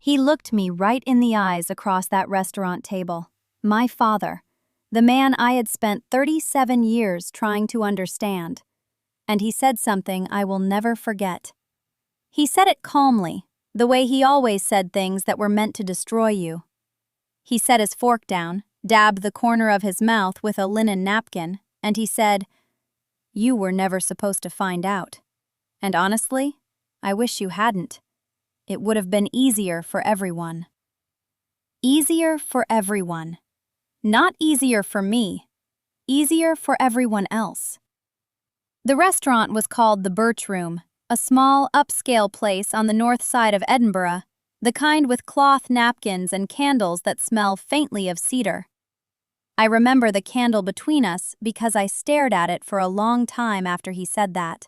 He looked me right in the eyes across that restaurant table. My father, the man I had spent 37 years trying to understand. And he said something I will never forget. He said it calmly, the way he always said things that were meant to destroy you. He set his fork down, dabbed the corner of his mouth with a linen napkin, and he said, "You were never supposed to find out. And honestly, I wish you hadn't. It would have been easier for everyone." Easier for everyone. Not easier for me. Easier for everyone else. The restaurant was called the Birch Room, a small, upscale place on the north side of Edinburgh, the kind with cloth napkins and candles that smell faintly of cedar. I remember the candle between us because I stared at it for a long time after he said that.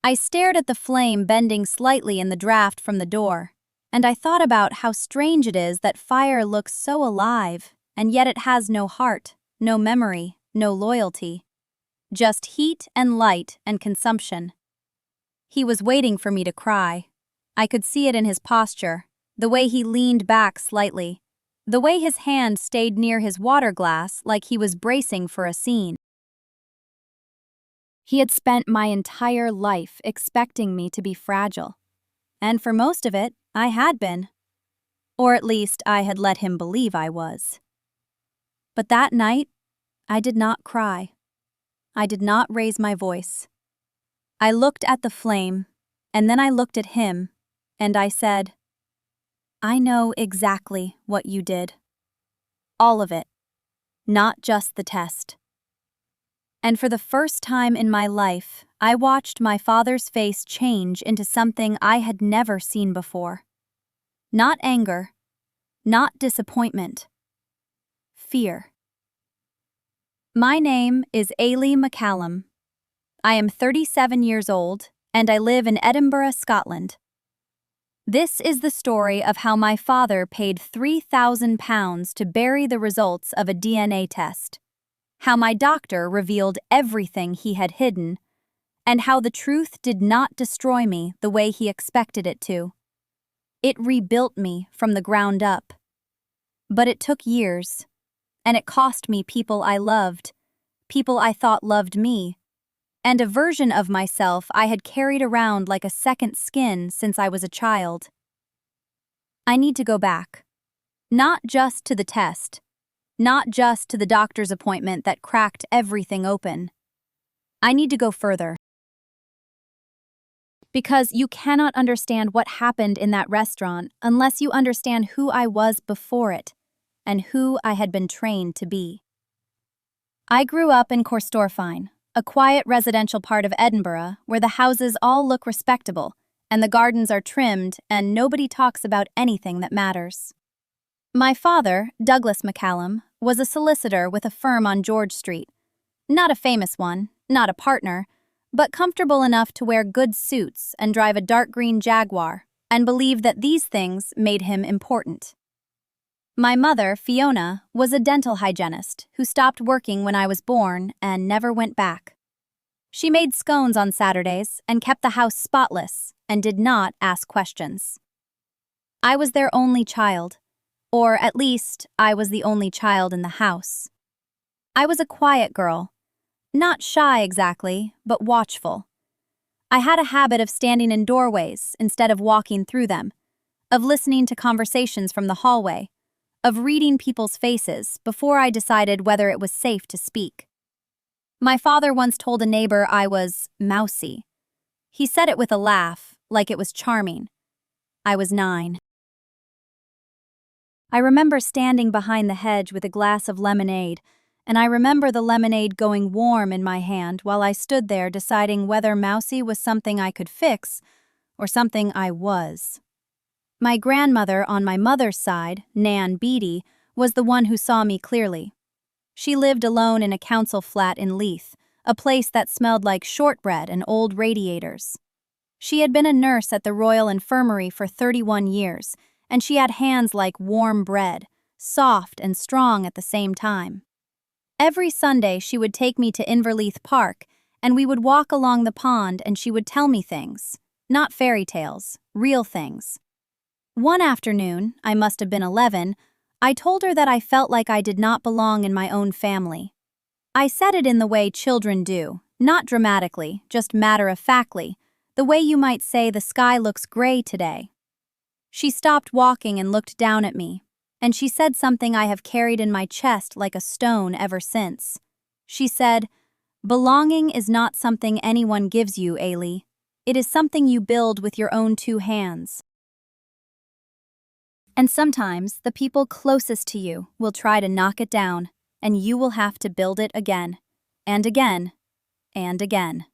I stared at the flame bending slightly in the draft from the door, and I thought about how strange it is that fire looks so alive, and yet it has no heart, no memory, no loyalty. Just heat and light and consumption. He was waiting for me to cry. I could see it in his posture, the way he leaned back slightly, the way his hand stayed near his water glass like he was bracing for a scene. He had spent my entire life expecting me to be fragile. And for most of it, I had been. Or at least I had let him believe I was. But that night, I did not cry. I did not raise my voice. I looked at the flame, and then I looked at him, and I said, "I know exactly what you did. All of it. Not just the test." And for the first time in my life, I watched my father's face change into something I had never seen before. Not anger, not disappointment. Fear. My name is Ailie McCallum. I am 37 years old, and I live in Edinburgh, Scotland. This is the story of how my father paid £3,000 to bury the results of a DNA test, how my doctor revealed everything he had hidden, and how the truth did not destroy me the way he expected it to. It rebuilt me from the ground up. But it took years, and it cost me people I loved, people I thought loved me, and a version of myself I had carried around like a second skin since I was a child. I need to go back. Not just to the test. Not just to the doctor's appointment that cracked everything open. I need to go further. Because you cannot understand what happened in that restaurant unless you understand who I was before it, and who I had been trained to be. I grew up in Corstorphine, a quiet residential part of Edinburgh where the houses all look respectable, and the gardens are trimmed, and nobody talks about anything that matters. My father, Douglas McCallum, was a solicitor with a firm on George Street. Not a famous one, not a partner, but comfortable enough to wear good suits and drive a dark green Jaguar, and believe that these things made him important. My mother, Fiona, was a dental hygienist who stopped working when I was born and never went back. She made scones on Saturdays and kept the house spotless and did not ask questions. I was their only child, or at least I was the only child in the house. I was a quiet girl, not shy exactly, but watchful. I had a habit of standing in doorways instead of walking through them, of listening to conversations from the hallway, of reading people's faces before I decided whether it was safe to speak. My father once told a neighbor I was mousy. He said it with a laugh, like it was charming. I was 9. I remember standing behind the hedge with a glass of lemonade, and I remember the lemonade going warm in my hand while I stood there deciding whether mousy was something I could fix or something I was. My grandmother on my mother's side, Nan Beattie, was the one who saw me clearly. She lived alone in a council flat in Leith, a place that smelled like shortbread and old radiators. She had been a nurse at the Royal Infirmary for 31 years, and she had hands like warm bread, soft and strong at the same time. Every Sunday she would take me to Inverleith Park, and we would walk along the pond and she would tell me things, not fairy tales, real things. One afternoon, I must have been 11, I told her that I felt like I did not belong in my own family. I said it in the way children do, not dramatically, just matter-of-factly, the way you might say the sky looks gray today. She stopped walking and looked down at me, and she said something I have carried in my chest like a stone ever since. She said, "Belonging is not something anyone gives you, Ailey. It is something you build with your own two hands." And sometimes the people closest to you will try to knock it down, and you will have to build it again, and again, and again.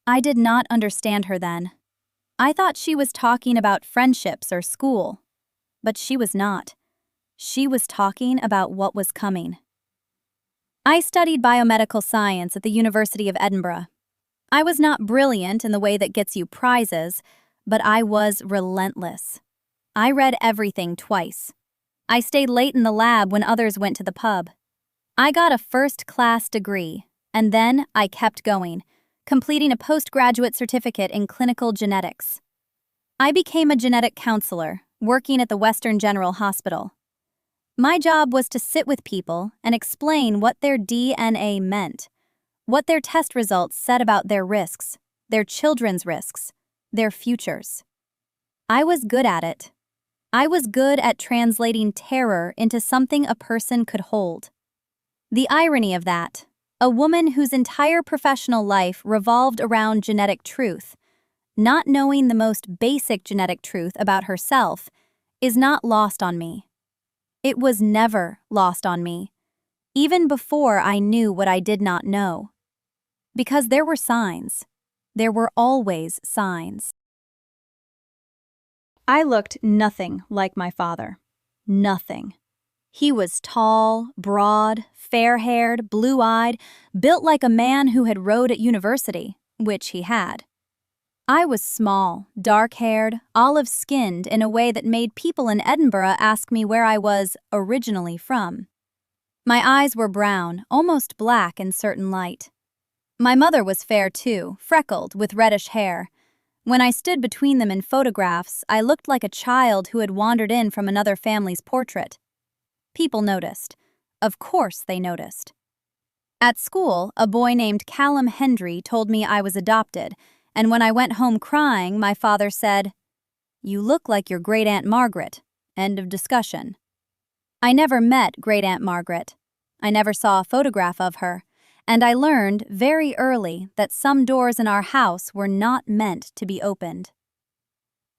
I did not understand her then. I thought she was talking about friendships or school, but she was not. She was talking about what was coming. I studied biomedical science at the University of Edinburgh. I was not brilliant in the way that gets you prizes, but I was relentless. I read everything twice. I stayed late in the lab when others went to the pub. I got a first-class degree, and then I kept going, completing a postgraduate certificate in clinical genetics. I became a genetic counselor, working at the Western General Hospital. My job was to sit with people and explain what their DNA meant, what their test results said about their risks, their children's risks, their futures. I was good at it. I was good at translating terror into something a person could hold. The irony of that, a woman whose entire professional life revolved around genetic truth, not knowing the most basic genetic truth about herself, is not lost on me. It was never lost on me, even before I knew what I did not know. Because there were signs. There were always signs. I looked nothing like my father. Nothing. He was tall, broad, fair-haired, blue-eyed, built like a man who had rowed at university, which he had. I was small, dark-haired, olive-skinned in a way that made people in Edinburgh ask me where I was originally from. My eyes were brown, almost black in certain light. My mother was fair too, freckled, with reddish hair. When I stood between them in photographs, I looked like a child who had wandered in from another family's portrait. People noticed. Of course they noticed. At school, a boy named Callum Hendry told me I was adopted, and when I went home crying, my father said, "You look like your great-aunt Margaret." End of discussion. I never met great-aunt Margaret. I never saw a photograph of her. And I learned very early that some doors in our house were not meant to be opened.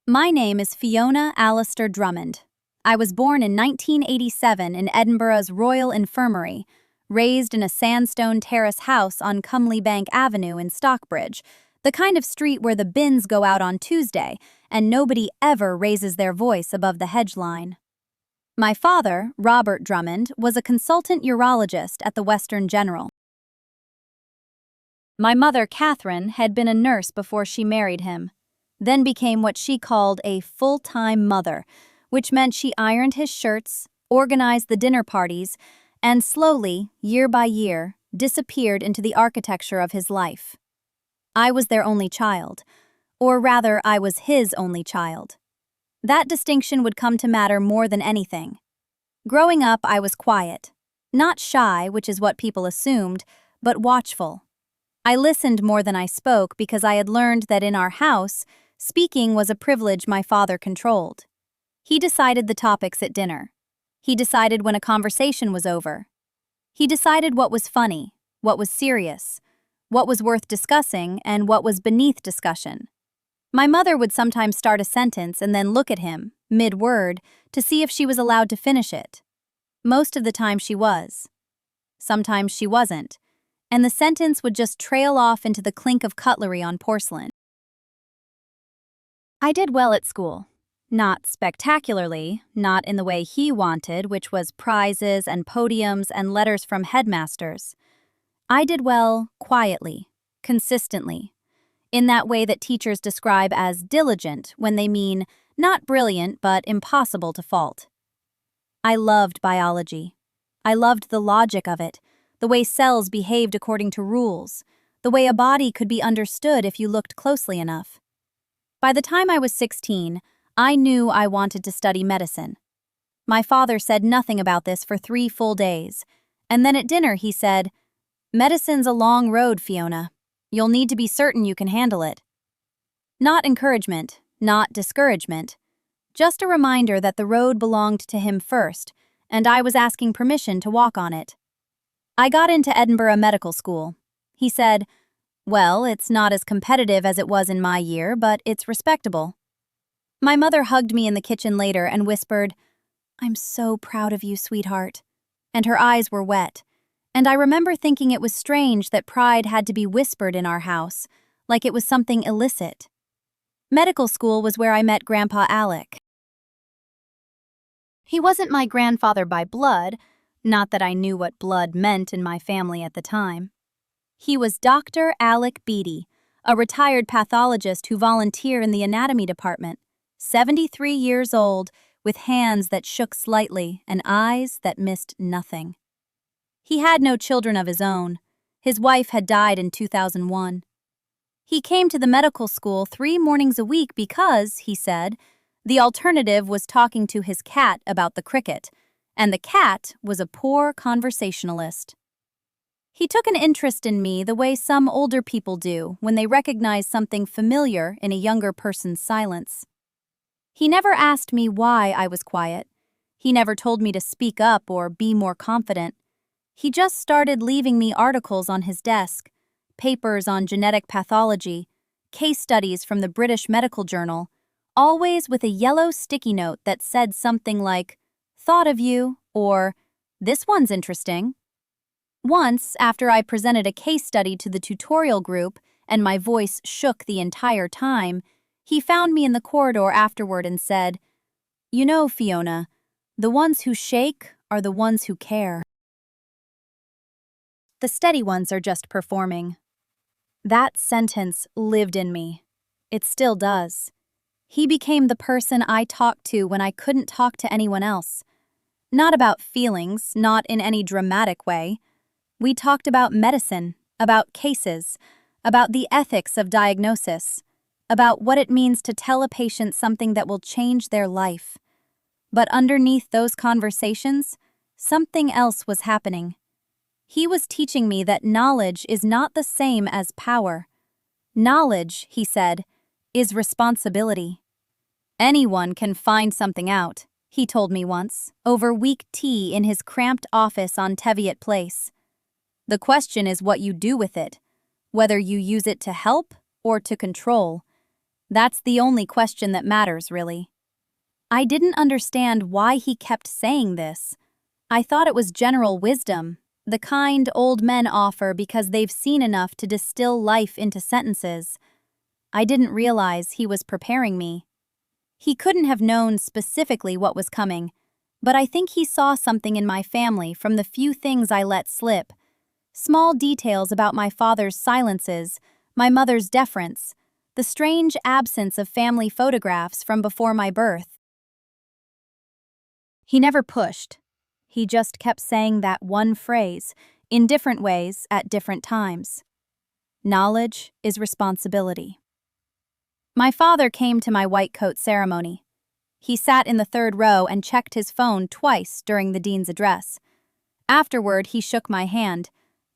My name is Fiona Alistair Drummond. I was born in 1987 in Edinburgh's Royal Infirmary, raised in a sandstone terrace house on Cumleybank Avenue in Stockbridge, the kind of street where the bins go out on Tuesday and nobody ever raises their voice above the hedge line. My father, Robert Drummond, was a consultant urologist at the Western General. My mother, Catherine, had been a nurse before she married him, then became what she called a full-time mother, which meant she ironed his shirts, organized the dinner parties, and slowly, year by year, disappeared into the architecture of his life. I was their only child, or rather, I was his only child. That distinction would come to matter more than anything. Growing up, I was quiet, not shy, which is what people assumed, but watchful. I listened more than I spoke because I had learned that in our house, speaking was a privilege my father controlled. He decided the topics at dinner. He decided when a conversation was over. He decided what was funny, what was serious, what was worth discussing, and what was beneath discussion. My mother would sometimes start a sentence and then look at him, mid-word, to see if she was allowed to finish it. Most of the time she was. Sometimes she wasn't, and the sentence would just trail off into the clink of cutlery on porcelain. I did well at school. Not spectacularly, not in the way he wanted, which was prizes and podiums and letters from headmasters. I did well quietly, consistently, in that way that teachers describe as diligent when they mean not brilliant but impossible to fault. I loved biology. I loved the logic of it, the way cells behaved according to rules, the way a body could be understood if you looked closely enough. By the time I was 16, I knew I wanted to study medicine. My father said nothing about this for 3 full days, and then at dinner he said, "Medicine's a long road, Fiona. You'll need to be certain you can handle it." Not encouragement, not discouragement, just a reminder that the road belonged to him first, and I was asking permission to walk on it. I got into Edinburgh Medical School. He said, "Well, it's not as competitive as it was in my year, but it's respectable." My mother hugged me in the kitchen later and whispered, "I'm so proud of you, sweetheart." And her eyes were wet. And I remember thinking it was strange that pride had to be whispered in our house, like it was something illicit. Medical school was where I met Grandpa Alec. He wasn't my grandfather by blood, not that I knew what blood meant in my family at the time. He was Dr. Alec Beatty, a retired pathologist who volunteered in the anatomy department, 73 years old, with hands that shook slightly and eyes that missed nothing. He had no children of his own. His wife had died in 2001. He came to the medical school 3 mornings a week because, he said, the alternative was talking to his cat about the cricket, and the cat was a poor conversationalist. He took an interest in me the way some older people do when they recognize something familiar in a younger person's silence. He never asked me why I was quiet. He never told me to speak up or be more confident. He just started leaving me articles on his desk, papers on genetic pathology, case studies from the British Medical Journal, always with a yellow sticky note that said something like, "Thought of you," or "This one's interesting." Once, after I presented a case study to the tutorial group and my voice shook the entire time, he found me in the corridor afterward and said, "You know, Fiona, the ones who shake are the ones who care. The steady ones are just performing." That sentence lived in me. It still does. He became the person I talked to when I couldn't talk to anyone else. Not about feelings, not in any dramatic way. We talked about medicine, about cases, about the ethics of diagnosis, about what it means to tell a patient something that will change their life. But underneath those conversations, something else was happening. He was teaching me that knowledge is not the same as power. Knowledge, he said, is responsibility. Anyone can find something out, he told me once, over weak tea in his cramped office on Teviot Place. The question is what you do with it, whether you use it to help or to control. That's the only question that matters, really. I didn't understand why he kept saying this. I thought it was general wisdom, the kind old men offer because they've seen enough to distill life into sentences. I didn't realize he was preparing me. He couldn't have known specifically what was coming, but I think he saw something in my family from the few things I let slip. Small details about my father's silences, my mother's deference, the strange absence of family photographs from before my birth. He never pushed. He just kept saying that one phrase, in different ways at different times. Knowledge is responsibility. My father came to my white coat ceremony. He sat in the 3rd row and checked his phone twice during the dean's address. Afterward, he shook my hand.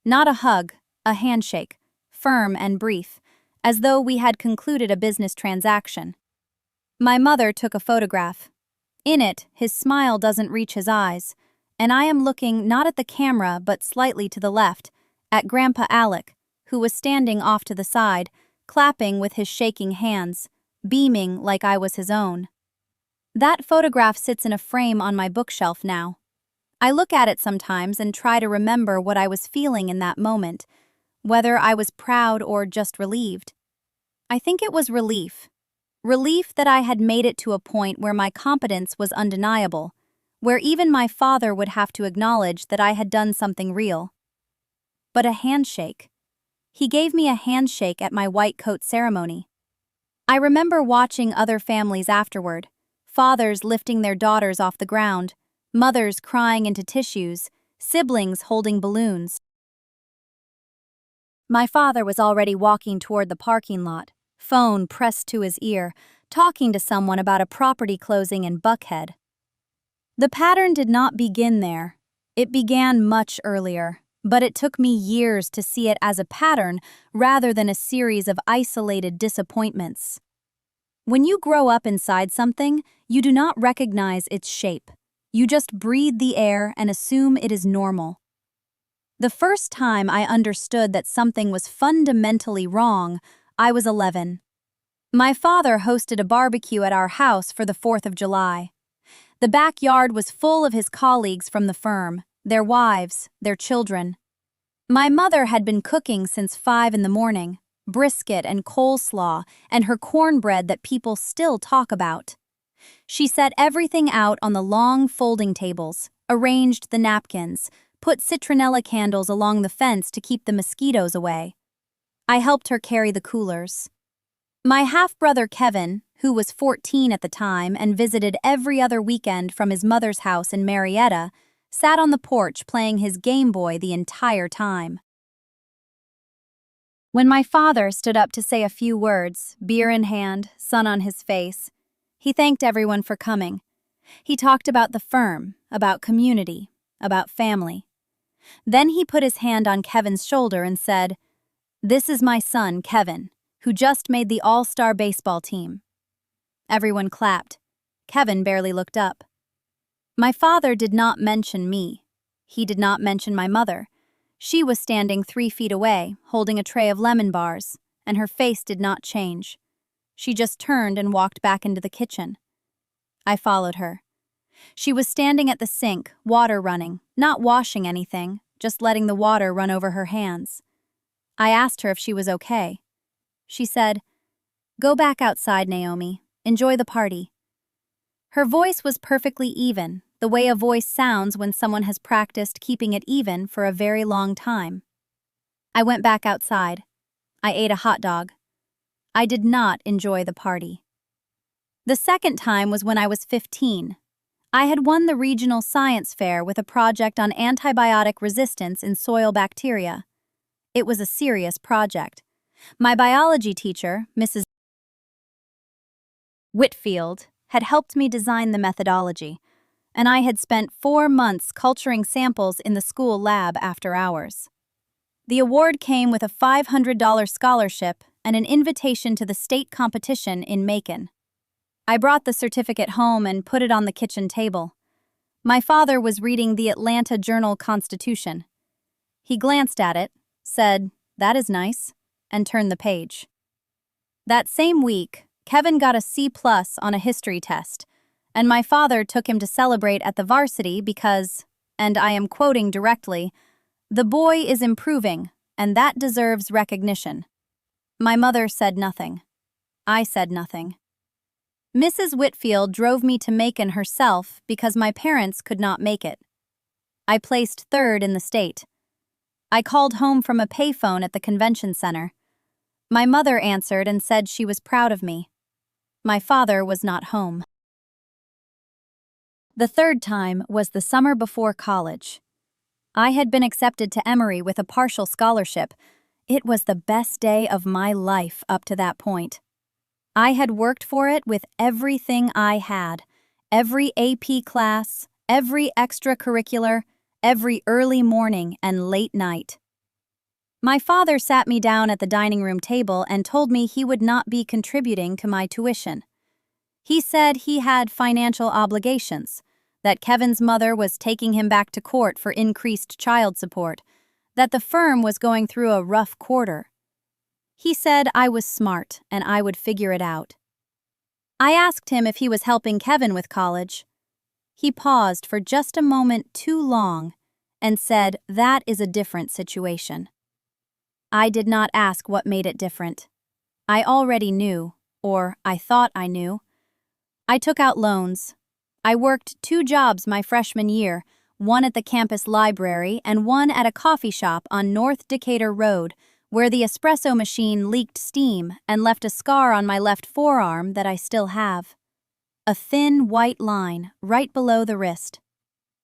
Not a hug, a handshake, firm and brief, as though we had concluded a business transaction. My mother took a photograph. In it, his smile doesn't reach his eyes, and I am looking not at the camera but slightly to the left, at Grandpa Alec, who was standing off to the side, clapping with his shaking hands, beaming like I was his own. That photograph sits in a frame on my bookshelf now. I look at it sometimes and try to remember what I was feeling in that moment, whether I was proud or just relieved. I think it was relief. Relief that I had made it to a point where my competence was undeniable, where even my father would have to acknowledge that I had done something real. But a handshake. He gave me a handshake at my white coat ceremony. I remember watching other families afterward, fathers lifting their daughters off the ground, mothers crying into tissues, siblings holding balloons. My father was already walking toward the parking lot, phone pressed to his ear, talking to someone about a property closing in Buckhead. The pattern did not begin there. It began much earlier, but it took me years to see it as a pattern rather than a series of isolated disappointments. When you grow up inside something, you do not recognize its shape. You just breathe the air and assume it is normal. The first time I understood that something was fundamentally wrong, I was 11. My father hosted a barbecue at our house for the 4th of July. The backyard was full of his colleagues from the firm, their wives, their children. My mother had been cooking since 5 in the morning, brisket and coleslaw, and her cornbread that people still talk about. She set everything out on the long folding tables, arranged the napkins, put citronella candles along the fence to keep the mosquitoes away. I helped her carry the coolers. My half-brother Kevin, who was 14 at the time and visited every other weekend from his mother's house in Marietta, sat on the porch playing his Game Boy the entire time. When my father stood up to say a few words, beer in hand, sun on his face, he thanked everyone for coming. He talked about the firm, about community, about family. Then he put his hand on Kevin's shoulder and said, "This is my son, Kevin, who just made the all-star baseball team." Everyone clapped. Kevin barely looked up. My father did not mention me. He did not mention my mother. She was standing 3 feet away, holding a tray of lemon bars, and her face did not change. She just turned and walked back into the kitchen. I followed her. She was standing at the sink, water running, not washing anything, just letting the water run over her hands. I asked her if she was okay. She said, "Go back outside, Naomi. Enjoy the party." Her voice was perfectly even, the way a voice sounds when someone has practiced keeping it even for a very long time. I went back outside. I ate a hot dog. I did not enjoy the party. The second time was when I was 15. I had won the regional science fair with a project on antibiotic resistance in soil bacteria. It was a serious project. My biology teacher, Mrs. Whitfield, had helped me design the methodology, and I had spent 4 months culturing samples in the school lab after hours. The award came with a $500 scholarship and an invitation to the state competition in Macon. I brought the certificate home and put it on the kitchen table. My father was reading the Atlanta Journal-Constitution. He glanced at it, said, "That is nice," and turned the page. That same week, Kevin got a C+ on a history test, and my father took him to celebrate at the varsity because, and I am quoting directly, "The boy is improving, and that deserves recognition." My mother said nothing. I said nothing. Mrs. Whitfield drove me to Macon herself because my parents could not make it. I placed 3rd in the state. I called home from a payphone at the convention center. My mother answered and said she was proud of me. My father was not home. The third time was the summer before college. I had been accepted to Emory with a partial scholarship. It was the best day of my life up to that point. I had worked for it with everything I had, every AP class, every extracurricular, every early morning and late night. My father sat me down at the dining room table and told me he would not be contributing to my tuition. He said he had financial obligations, that Kevin's mother was taking him back to court for increased child support, that the firm was going through a rough quarter. He said I was smart and I would figure it out. I asked him if he was helping Kevin with college. He paused for just a moment too long and said that is a different situation. I did not ask what made it different. I already knew, or I thought I knew. I took out loans. I worked 2 jobs my freshman year, one at the campus library and one at a coffee shop on North Decatur Road, where the espresso machine leaked steam and left a scar on my left forearm that I still have. A thin white line right below the wrist.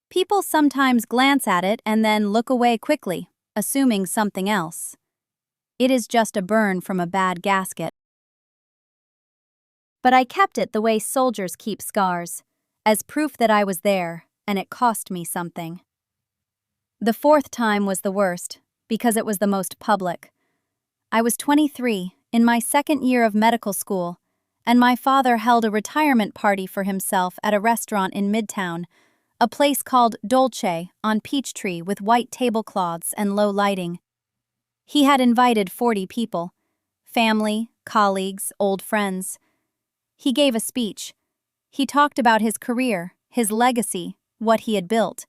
People sometimes glance at it and then look away quickly, assuming something else. It is just a burn from a bad gasket. But I kept it the way soldiers keep scars, as proof that I was there, and it cost me something. The fourth time was the worst, because it was the most public. I was 23, in my second year of medical school, and my father held a retirement party for himself at a restaurant in Midtown, a place called Dolce on Peachtree with white tablecloths and low lighting. He had invited 40 people, family, colleagues, old friends. He gave a speech. He talked about his career, his legacy, what he had built.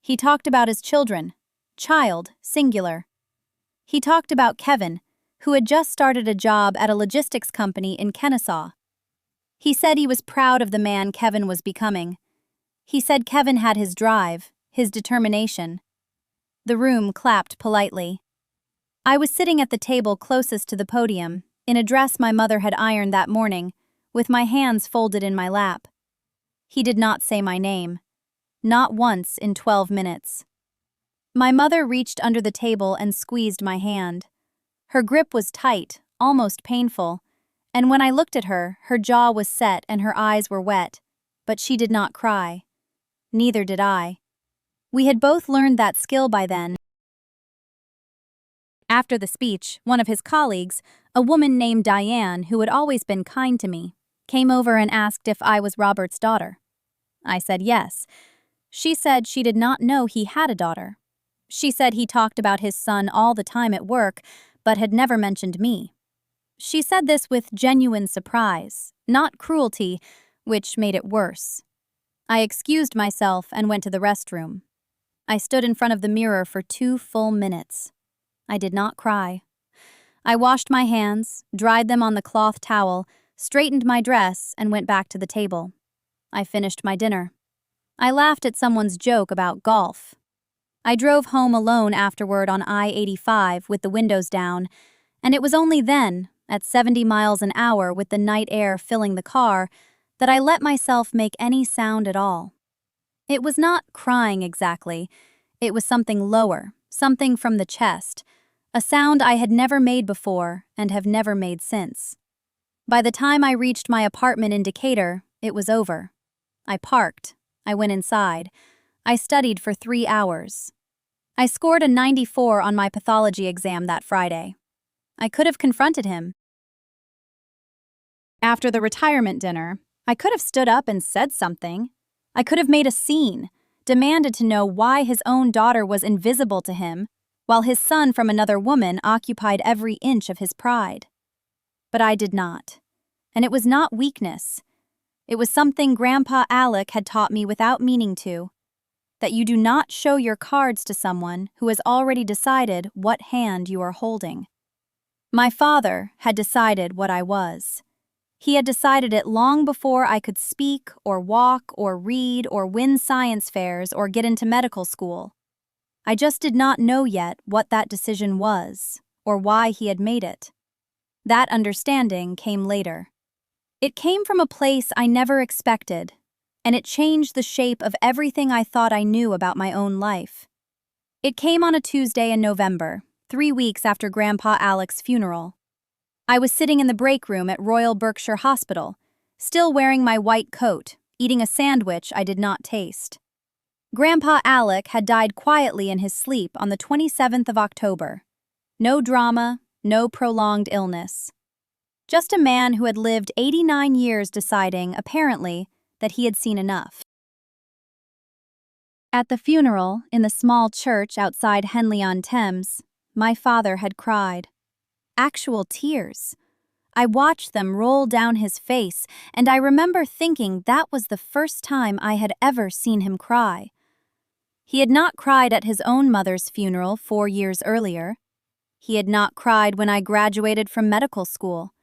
He talked about his children, child, singular. He talked about Kevin, who had just started a job at a logistics company in Kennesaw. He said he was proud of the man Kevin was becoming. He said Kevin had his drive, his determination. The room clapped politely. I was sitting at the table closest to the podium, in a dress my mother had ironed that morning, with my hands folded in my lap. He did not say my name. Not once in 12 minutes. My mother reached under the table and squeezed my hand. Her grip was tight, almost painful, and when I looked at her, her jaw was set and her eyes were wet, but she did not cry. Neither did I. We had both learned that skill by then. After the speech, one of his colleagues, a woman named Diane who had always been kind to me, came over and asked if I was Robert's daughter. I said yes. She said she did not know he had a daughter. She said he talked about his son all the time at work, but had never mentioned me. She said this with genuine surprise, not cruelty, which made it worse. I excused myself and went to the restroom. I stood in front of the mirror for 2 full minutes. I did not cry. I washed my hands, dried them on the cloth towel, straightened my dress, and went back to the table. I finished my dinner. I laughed at someone's joke about golf. I drove home alone afterward on I-85 with the windows down, and it was only then, at 70 miles an hour with the night air filling the car, that I let myself make any sound at all. It was not crying exactly. It was something lower, something from the chest, a sound I had never made before and have never made since. By the time I reached my apartment in Decatur, it was over. I parked. I went inside. I studied for 3 hours. I scored a 94 on my pathology exam that Friday. I could have confronted him. After the retirement dinner, I could have stood up and said something. I could have made a scene, demanded to know why his own daughter was invisible to him, while his son from another woman occupied every inch of his pride. But I did not. And it was not weakness. It was something Grandpa Alec had taught me without meaning to, that you do not show your cards to someone who has already decided what hand you are holding. My father had decided what I was. He had decided it long before I could speak or walk or read or win science fairs or get into medical school. I just did not know yet what that decision was or why he had made it. That understanding came later. It came from a place I never expected, and it changed the shape of everything I thought I knew about my own life. It came on a Tuesday in November, 3 weeks after Grandpa Alec's funeral. I was sitting in the break room at Royal Berkshire Hospital, still wearing my white coat, eating a sandwich I did not taste. Grandpa Alec had died quietly in his sleep on the 27th of October. No drama, no prolonged illness. Just a man who had lived 89 years deciding, apparently, that he had seen enough. At the funeral, in the small church outside Henley-on-Thames, my father had cried. Actual tears. I watched them roll down his face, and I remember thinking that was the first time I had ever seen him cry. He had not cried at his own mother's funeral 4 years earlier. He had not cried when I graduated from medical school.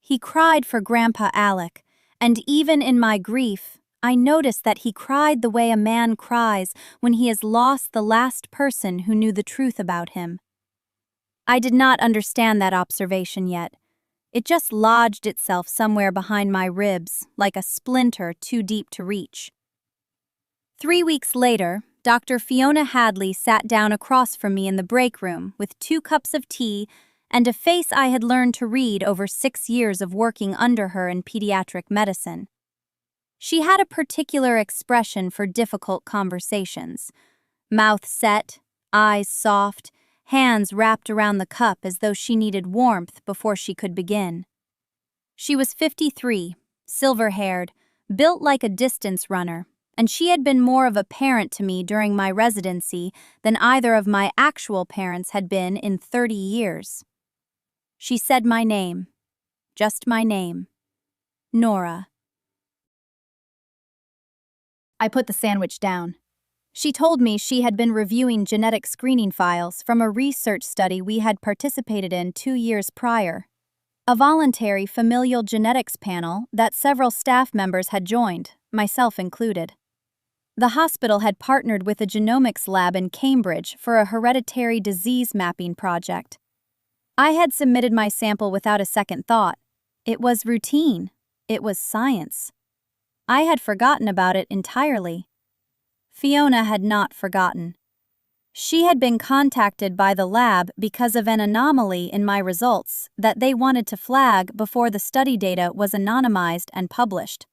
He cried for Grandpa Alec, and even in my grief, I noticed that he cried the way a man cries when he has lost the last person who knew the truth about him. I did not understand that observation yet. It just lodged itself somewhere behind my ribs, like a splinter too deep to reach. 3 weeks later, Dr. Fiona Hadley sat down across from me in the break room with 2 cups of tea and a face I had learned to read over 6 years of working under her in pediatric medicine. She had a particular expression for difficult conversations. Mouth set, eyes soft, hands wrapped around the cup as though she needed warmth before she could begin. She was 53, silver-haired, built like a distance runner, and she had been more of a parent to me during my residency than either of my actual parents had been in 30 years. She said my name, just my name, Nora. I put the sandwich down. She told me she had been reviewing genetic screening files from a research study we had participated in 2 years prior, a voluntary familial genetics panel that several staff members had joined, myself included. The hospital had partnered with a genomics lab in Cambridge for a hereditary disease mapping project. I had submitted my sample without a second thought. It was routine. It was science. I had forgotten about it entirely. Fiona had not forgotten. She had been contacted by the lab because of an anomaly in my results that they wanted to flag before the study data was anonymized and published.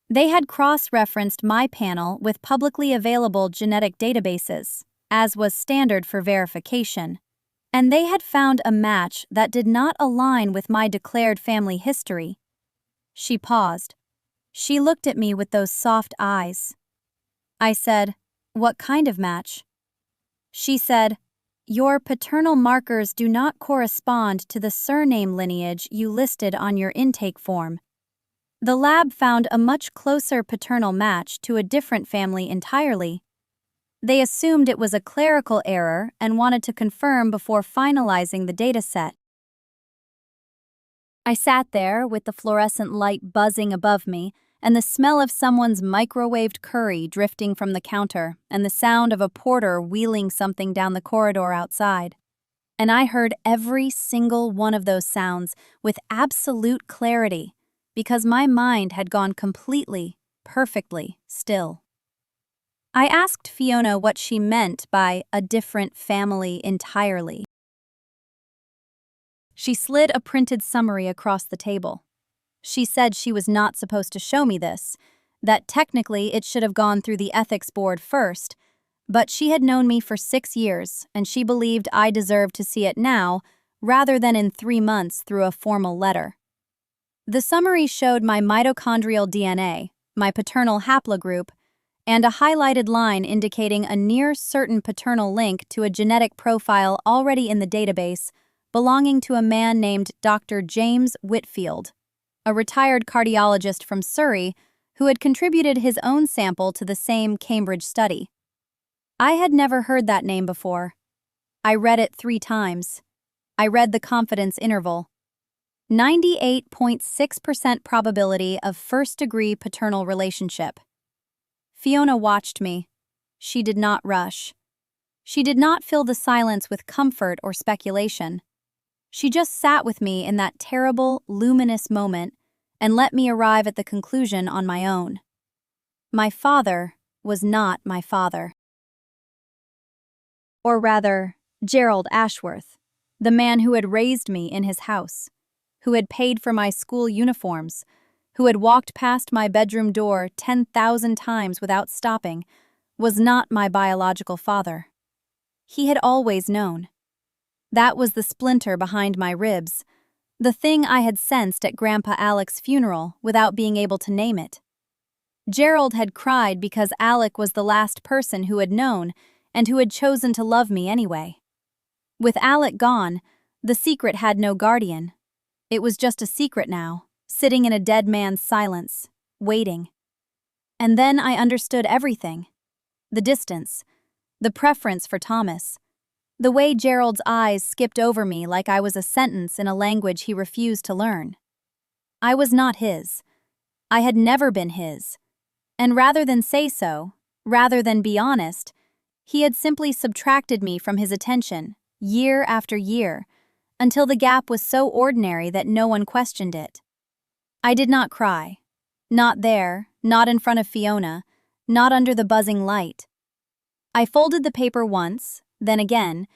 They had cross-referenced my panel with publicly available genetic databases, as was standard for verification, and they had found a match that did not align with my declared family history. She paused. She looked at me with those soft eyes. I said, "What kind of match?" She said, "Your paternal markers do not correspond to the surname lineage you listed on your intake form." The lab found a much closer paternal match to a different family entirely. They assumed it was a clerical error and wanted to confirm before finalizing the dataset. I sat there with the fluorescent light buzzing above me and the smell of someone's microwaved curry drifting from the counter and the sound of a porter wheeling something down the corridor outside. And I heard every single one of those sounds with absolute clarity, because my mind had gone completely, perfectly still. I asked Fiona what she meant by a different family entirely. She slid a printed summary across the table. She said she was not supposed to show me this, that technically it should have gone through the ethics board first, but she had known me for 6 years and she believed I deserved to see it now rather than in 3 months through a formal letter. The summary showed my mitochondrial DNA, my paternal haplogroup, and a highlighted line indicating a near-certain paternal link to a genetic profile already in the database belonging to a man named Dr. James Whitfield, a retired cardiologist from Surrey who had contributed his own sample to the same Cambridge study. I had never heard that name before. I read it 3 times. I read the confidence interval. 98.6% probability of first-degree paternal relationship. Fiona watched me. She did not rush. She did not fill the silence with comfort or speculation. She just sat with me in that terrible, luminous moment and let me arrive at the conclusion on my own. My father was not my father. Or rather, Gerald Ashworth, the man who had raised me in his house, who had paid for my school uniforms, who had walked past my bedroom door 10,000 times without stopping, was not my biological father. He had always known. That was the splinter behind my ribs, the thing I had sensed at Grandpa Alec's funeral without being able to name it. Gerald had cried because Alec was the last person who had known and who had chosen to love me anyway. With Alec gone, the secret had no guardian. It was just a secret now, sitting in a dead man's silence, waiting. And then I understood everything. The distance, the preference for Thomas, the way Gerald's eyes skipped over me like I was a sentence in a language he refused to learn. I was not his. I had never been his. And rather than say so, rather than be honest, he had simply subtracted me from his attention, year after year, until the gap was so ordinary that no one questioned it. I did not cry. Not there, not in front of Fiona, not under the buzzing light. I folded the paper once, then again,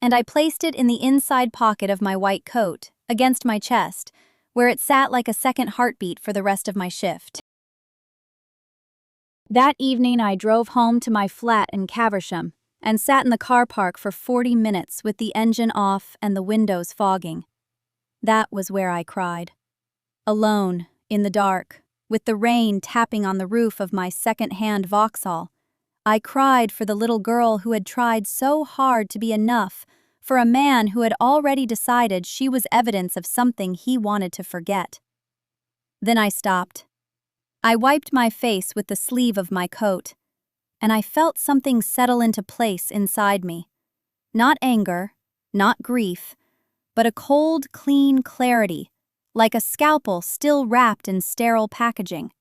and I placed it in the inside pocket of my white coat, against my chest, where it sat like a second heartbeat for the rest of my shift. That evening, I drove home to my flat in Caversham and sat in the car park for 40 minutes with the engine off and the windows fogging. That was where I cried. Alone, in the dark, with the rain tapping on the roof of my second-hand Vauxhall, I cried for the little girl who had tried so hard to be enough for a man who had already decided she was evidence of something he wanted to forget. Then I stopped. I wiped my face with the sleeve of my coat, and I felt something settle into place inside me. Not anger, not grief, but a cold, clean clarity, like a scalpel still wrapped in sterile packaging.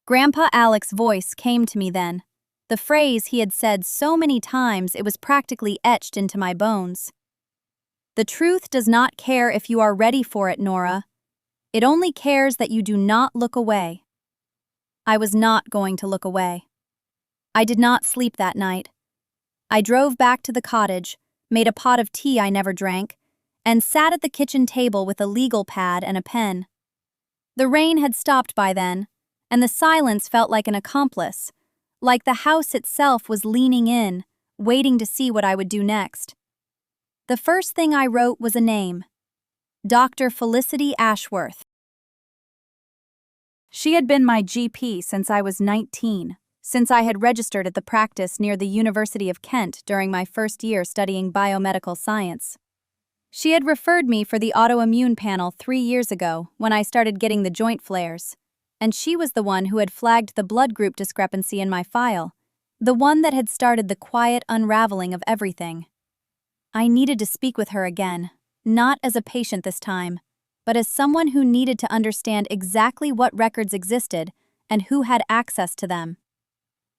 Grandpa Alec's voice came to me then, the phrase he had said so many times it was practically etched into my bones. The truth does not care if you are ready for it, Nora. It only cares that you do not look away. I was not going to look away. I did not sleep that night. I drove back to the cottage, made a pot of tea I never drank, and sat at the kitchen table with a legal pad and a pen. The rain had stopped by then, and the silence felt like an accomplice, like the house itself was leaning in, waiting to see what I would do next. The first thing I wrote was a name: Dr. Felicity Ashworth. She had been my GP since I was 19, since I had registered at the practice near the University of Kent during my first year studying biomedical science. She had referred me for the autoimmune panel 3 years ago when I started getting the joint flares, and she was the one who had flagged the blood group discrepancy in my file, the one that had started the quiet unraveling of everything. I needed to speak with her again, not as a patient this time, but as someone who needed to understand exactly what records existed and who had access to them.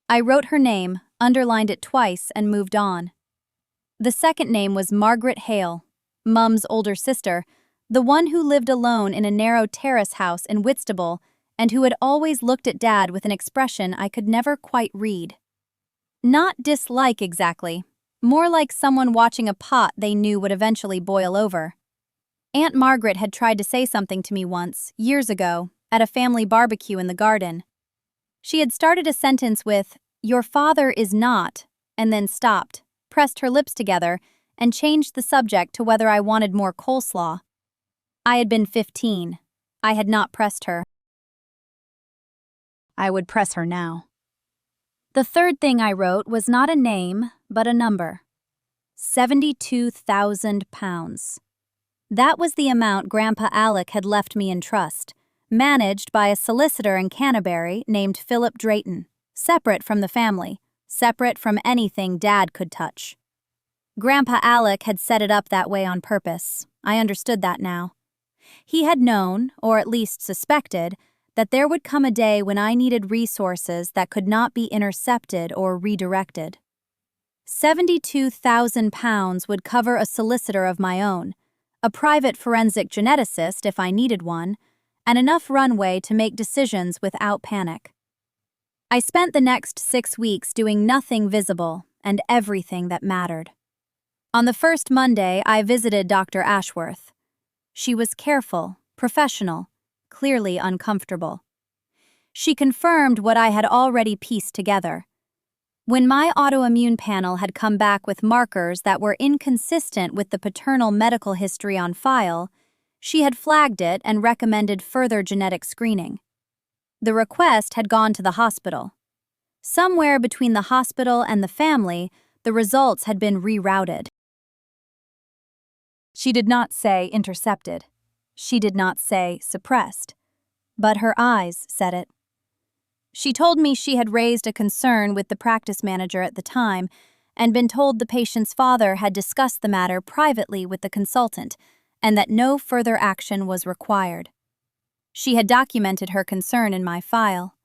I wrote her name, underlined it twice, and moved on. The second name was Margaret Hale, Mum's older sister, the one who lived alone in a narrow terrace house in Whitstable and who had always looked at Dad with an expression I could never quite read. Not dislike exactly, more like someone watching a pot they knew would eventually boil over. Aunt Margaret had tried to say something to me once, years ago, at a family barbecue in the garden. She had started a sentence with, "Your father is not," and then stopped, pressed her lips together, and changed the subject to whether I wanted more coleslaw. I had been 15. I had not pressed her. I would press her now. The third thing I wrote was not a name, but a number. £72,000. That was the amount Grandpa Alec had left me in trust, managed by a solicitor in Canterbury named Philip Drayton, separate from the family, separate from anything Dad could touch. Grandpa Alec had set it up that way on purpose. I understood that now. He had known, or at least suspected, that there would come a day when I needed resources that could not be intercepted or redirected. £72,000 would cover a solicitor of my own, a private forensic geneticist if I needed one, and enough runway to make decisions without panic. I spent the next 6 weeks doing nothing visible and everything that mattered. On the first Monday, I visited Dr. Ashworth. She was careful, professional, clearly uncomfortable. She confirmed what I had already pieced together. When my autoimmune panel had come back with markers that were inconsistent with the paternal medical history on file, she had flagged it and recommended further genetic screening. The request had gone to the hospital. Somewhere between the hospital and the family, the results had been rerouted. She did not say intercepted. She did not say suppressed. But her eyes said it. She told me she had raised a concern with the practice manager at the time and been told the patient's father had discussed the matter privately with the consultant and that no further action was required. She had documented her concern in my file.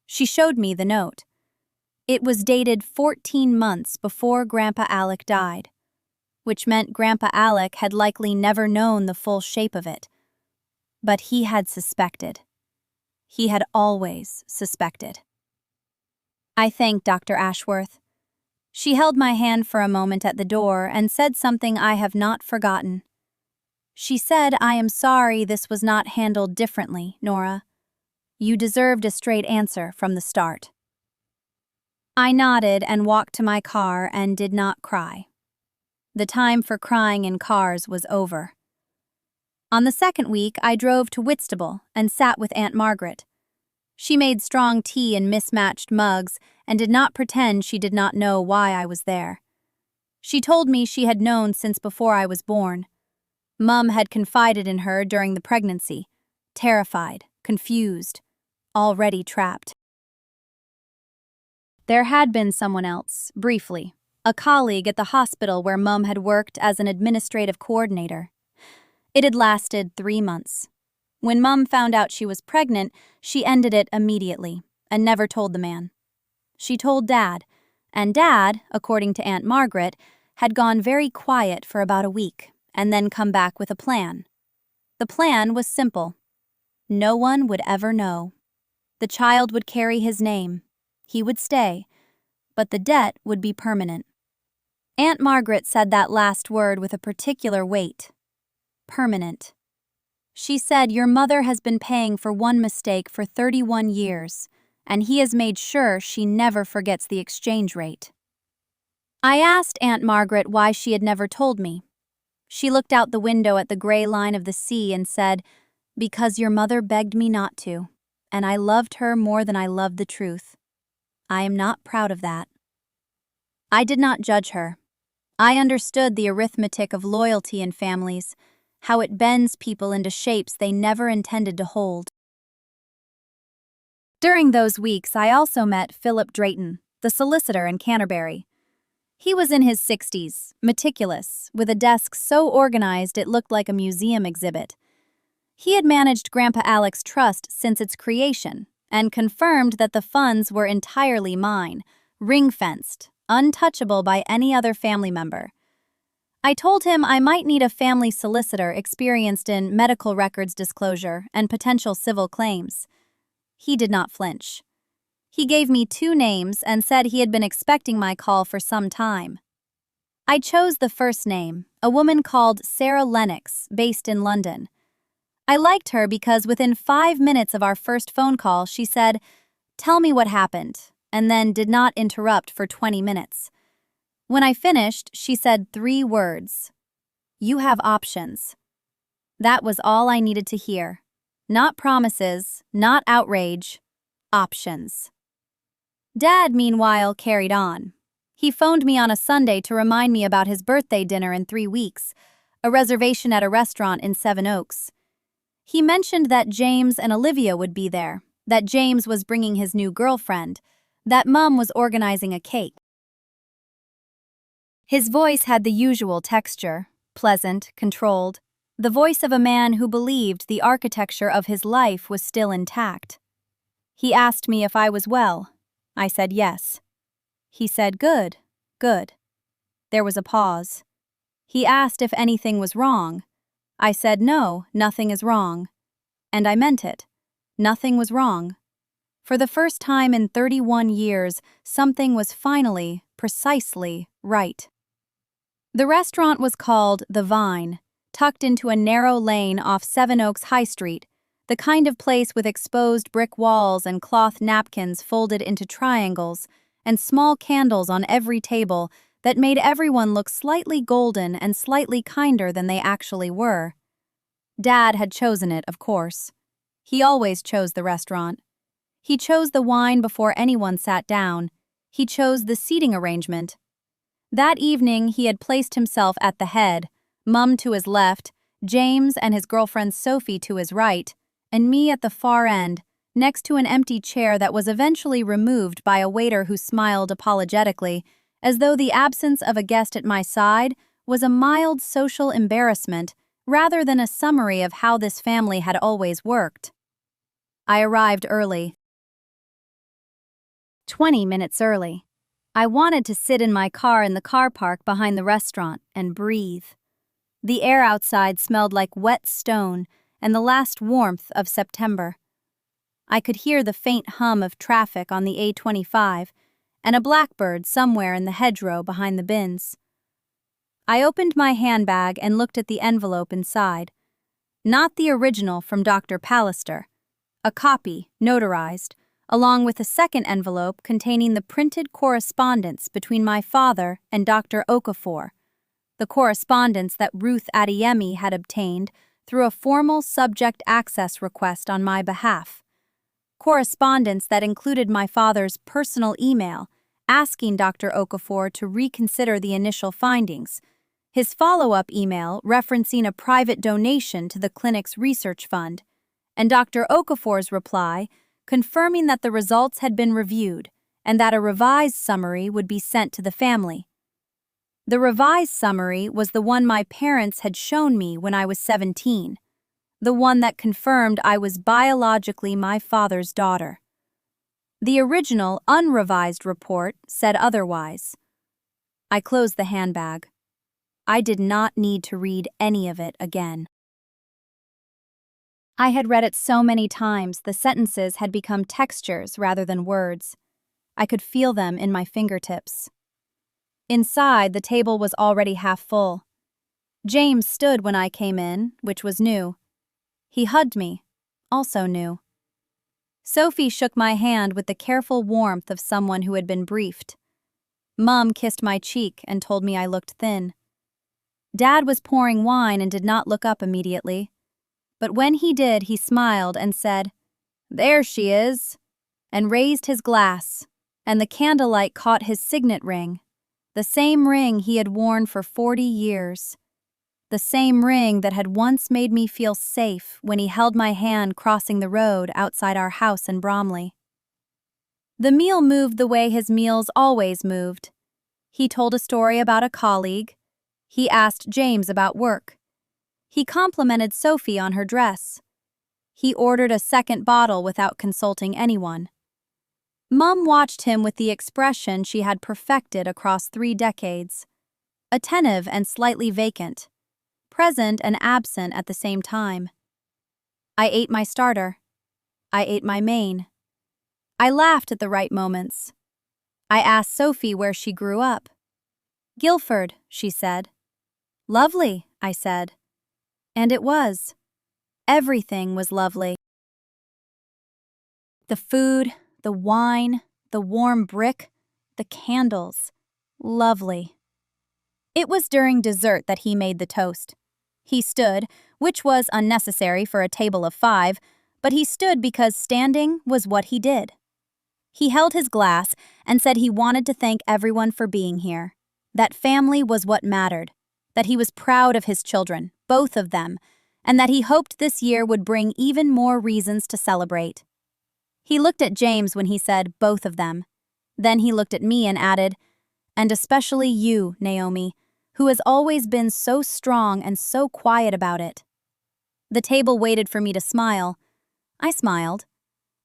She showed me the note. It was dated 14 months before Grandpa Alec died, which meant Grandpa Alec had likely never known the full shape of it. But he had suspected. He had always suspected. I thanked Dr. Ashworth. She held my hand for a moment at the door and said something I have not forgotten. She said, "I am sorry this was not handled differently, Nora. You deserved a straight answer from the start." I nodded and walked to my car and did not cry. The time for crying in cars was over. On the second week, I drove to Whitstable and sat with Aunt Margaret. She made strong tea in mismatched mugs and did not pretend she did not know why I was there. She told me she had known since before I was born. Mum had confided in her during the pregnancy, terrified, confused, already trapped. There had been someone else, briefly, a colleague at the hospital where Mum had worked as an administrative coordinator. It had lasted 3 months. When Mum found out she was pregnant, she ended it immediately and never told the man. She told Dad, and Dad, according to Aunt Margaret, had gone very quiet for about a week and then come back with a plan. The plan was simple. No one would ever know. The child would carry his name. He would stay, but the debt would be permanent. Aunt Margaret said that last word with a particular weight. Permanent. She said, "Your mother has been paying for one mistake for 31 years, and he has made sure she never forgets the exchange rate." I asked Aunt Margaret why she had never told me. She looked out the window at the gray line of the sea and said, "Because your mother begged me not to, and I loved her more than I loved the truth. I am not proud of that." I did not judge her. I understood the arithmetic of loyalty in families, how it bends people into shapes they never intended to hold. During those weeks, I also met Philip Drayton, the solicitor in Canterbury. He was in his 60s, meticulous, with a desk so organized it looked like a museum exhibit. He had managed Grandpa Alec's trust since its creation and confirmed that the funds were entirely mine, ring-fenced, untouchable by any other family member. I told him I might need a family solicitor experienced in medical records disclosure and potential civil claims. He did not flinch. He gave me 2 names and said he had been expecting my call for some time. I chose the first name, a woman called Sarah Lennox, based in London. I liked her because within 5 minutes of our first phone call, she said, "Tell me what happened," and then did not interrupt for 20 minutes. When I finished, she said 3 words. "You have options." That was all I needed to hear. Not promises, not outrage, options. Dad, meanwhile, carried on. He phoned me on a Sunday to remind me about his birthday dinner in 3 weeks, a reservation at a restaurant in Sevenoaks. He mentioned that James and Olivia would be there, that James was bringing his new girlfriend, that Mum was organizing a cake. His voice had the usual texture, pleasant, controlled, the voice of a man who believed the architecture of his life was still intact. He asked me if I was well. I said yes. He said, "Good, good." There was a pause. He asked if anything was wrong. I said, "No, nothing is wrong." And I meant it. Nothing was wrong. For the first time in 31 years, something was finally, precisely, right. The restaurant was called The Vine, tucked into a narrow lane off Sevenoaks High Street, the kind of place with exposed brick walls and cloth napkins folded into triangles and small candles on every table that made everyone look slightly golden and slightly kinder than they actually were. Dad had chosen it, of course. He always chose the restaurant. He chose the wine before anyone sat down. He chose the seating arrangement. That evening, he had placed himself at the head, Mum to his left, James and his girlfriend Sophie to his right, and me at the far end, next to an empty chair that was eventually removed by a waiter who smiled apologetically, as though the absence of a guest at my side was a mild social embarrassment rather than a summary of how this family had always worked. I arrived early. 20 minutes early. I wanted to sit in my car in the car park behind the restaurant and breathe. The air outside smelled like wet stone and the last warmth of September. I could hear the faint hum of traffic on the A25, and a blackbird somewhere in the hedgerow behind the bins. I opened my handbag and looked at the envelope inside. Not the original from Dr. Pallister. A copy, notarized, along with a second envelope containing the printed correspondence between my father and Dr. Okafor, the correspondence that Ruth Adeyemi had obtained through a formal subject access request on my behalf. Correspondence that included my father's personal email asking Dr. Okafor to reconsider the initial findings, his follow-up email referencing a private donation to the clinic's research fund, and Dr. Okafor's reply confirming that the results had been reviewed and that a revised summary would be sent to the family. The revised summary was the one my parents had shown me when I was 17, the one that confirmed I was biologically my father's daughter. The original, unrevised report said otherwise. I closed the handbag. I did not need to read any of it again. I had read it so many times the sentences had become textures rather than words. I could feel them in my fingertips. Inside, the table was already half full. James stood when I came in, which was new. He hugged me, also new. Sophie shook my hand with the careful warmth of someone who had been briefed. Mum kissed my cheek and told me I looked thin. Dad was pouring wine and did not look up immediately. But when he did, he smiled and said, "There she is," and raised his glass, and the candlelight caught his signet ring, the same ring he had worn for 40 years, the same ring that had once made me feel safe when he held my hand crossing the road outside our house in Bromley. The meal moved the way his meals always moved. He told a story about a colleague. He asked James about work. He complimented Sophie on her dress. He ordered a second bottle without consulting anyone. Mum watched him with the expression she had perfected across 3 decades. Attentive and slightly vacant. Present and absent at the same time. I ate my starter. I ate my main. I laughed at the right moments. I asked Sophie where she grew up. "Guildford," she said. "Lovely," I said. And it was. Everything was lovely. The food, the wine, the warm brick, the candles. Lovely. It was during dessert that he made the toast. He stood, which was unnecessary for a table of 5, but he stood because standing was what he did. He held his glass and said he wanted to thank everyone for being here, that family was what mattered, that he was proud of his children, both of them, and that he hoped this year would bring even more reasons to celebrate. He looked at James when he said both of them. Then he looked at me and added, "And especially you, Naomi, who has always been so strong and so quiet about it." The table waited for me to smile. I smiled.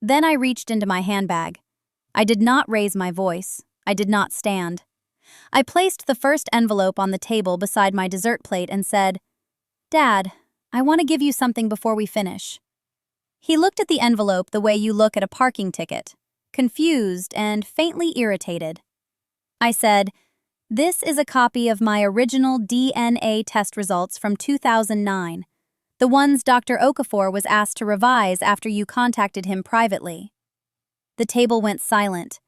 Then I reached into my handbag. I did not raise my voice. I did not stand. I placed the first envelope on the table beside my dessert plate and said, "Dad, I want to give you something before we finish." He looked at the envelope the way you look at a parking ticket, confused and faintly irritated. I said, "This is a copy of my original DNA test results from 2009, the ones Dr. Okafor was asked to revise after you contacted him privately." The table went silent.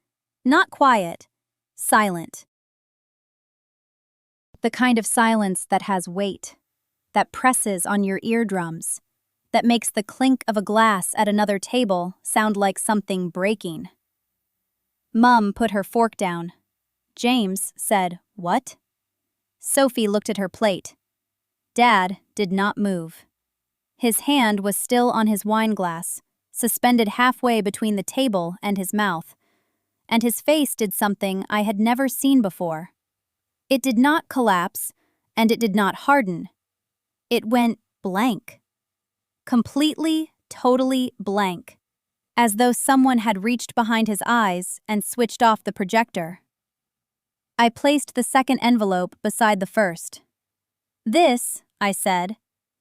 Not quiet, silent. The kind of silence that has weight, that presses on your eardrums, that makes the clink of a glass at another table sound like something breaking. Mum put her fork down. James said, "What?" Sophie looked at her plate. Dad did not move. His hand was still on his wine glass, suspended halfway between the table and his mouth, and his face did something I had never seen before. It did not collapse, and it did not harden. It went blank. Completely, totally blank, as though someone had reached behind his eyes and switched off the projector. I placed the second envelope beside the first. "This," I said,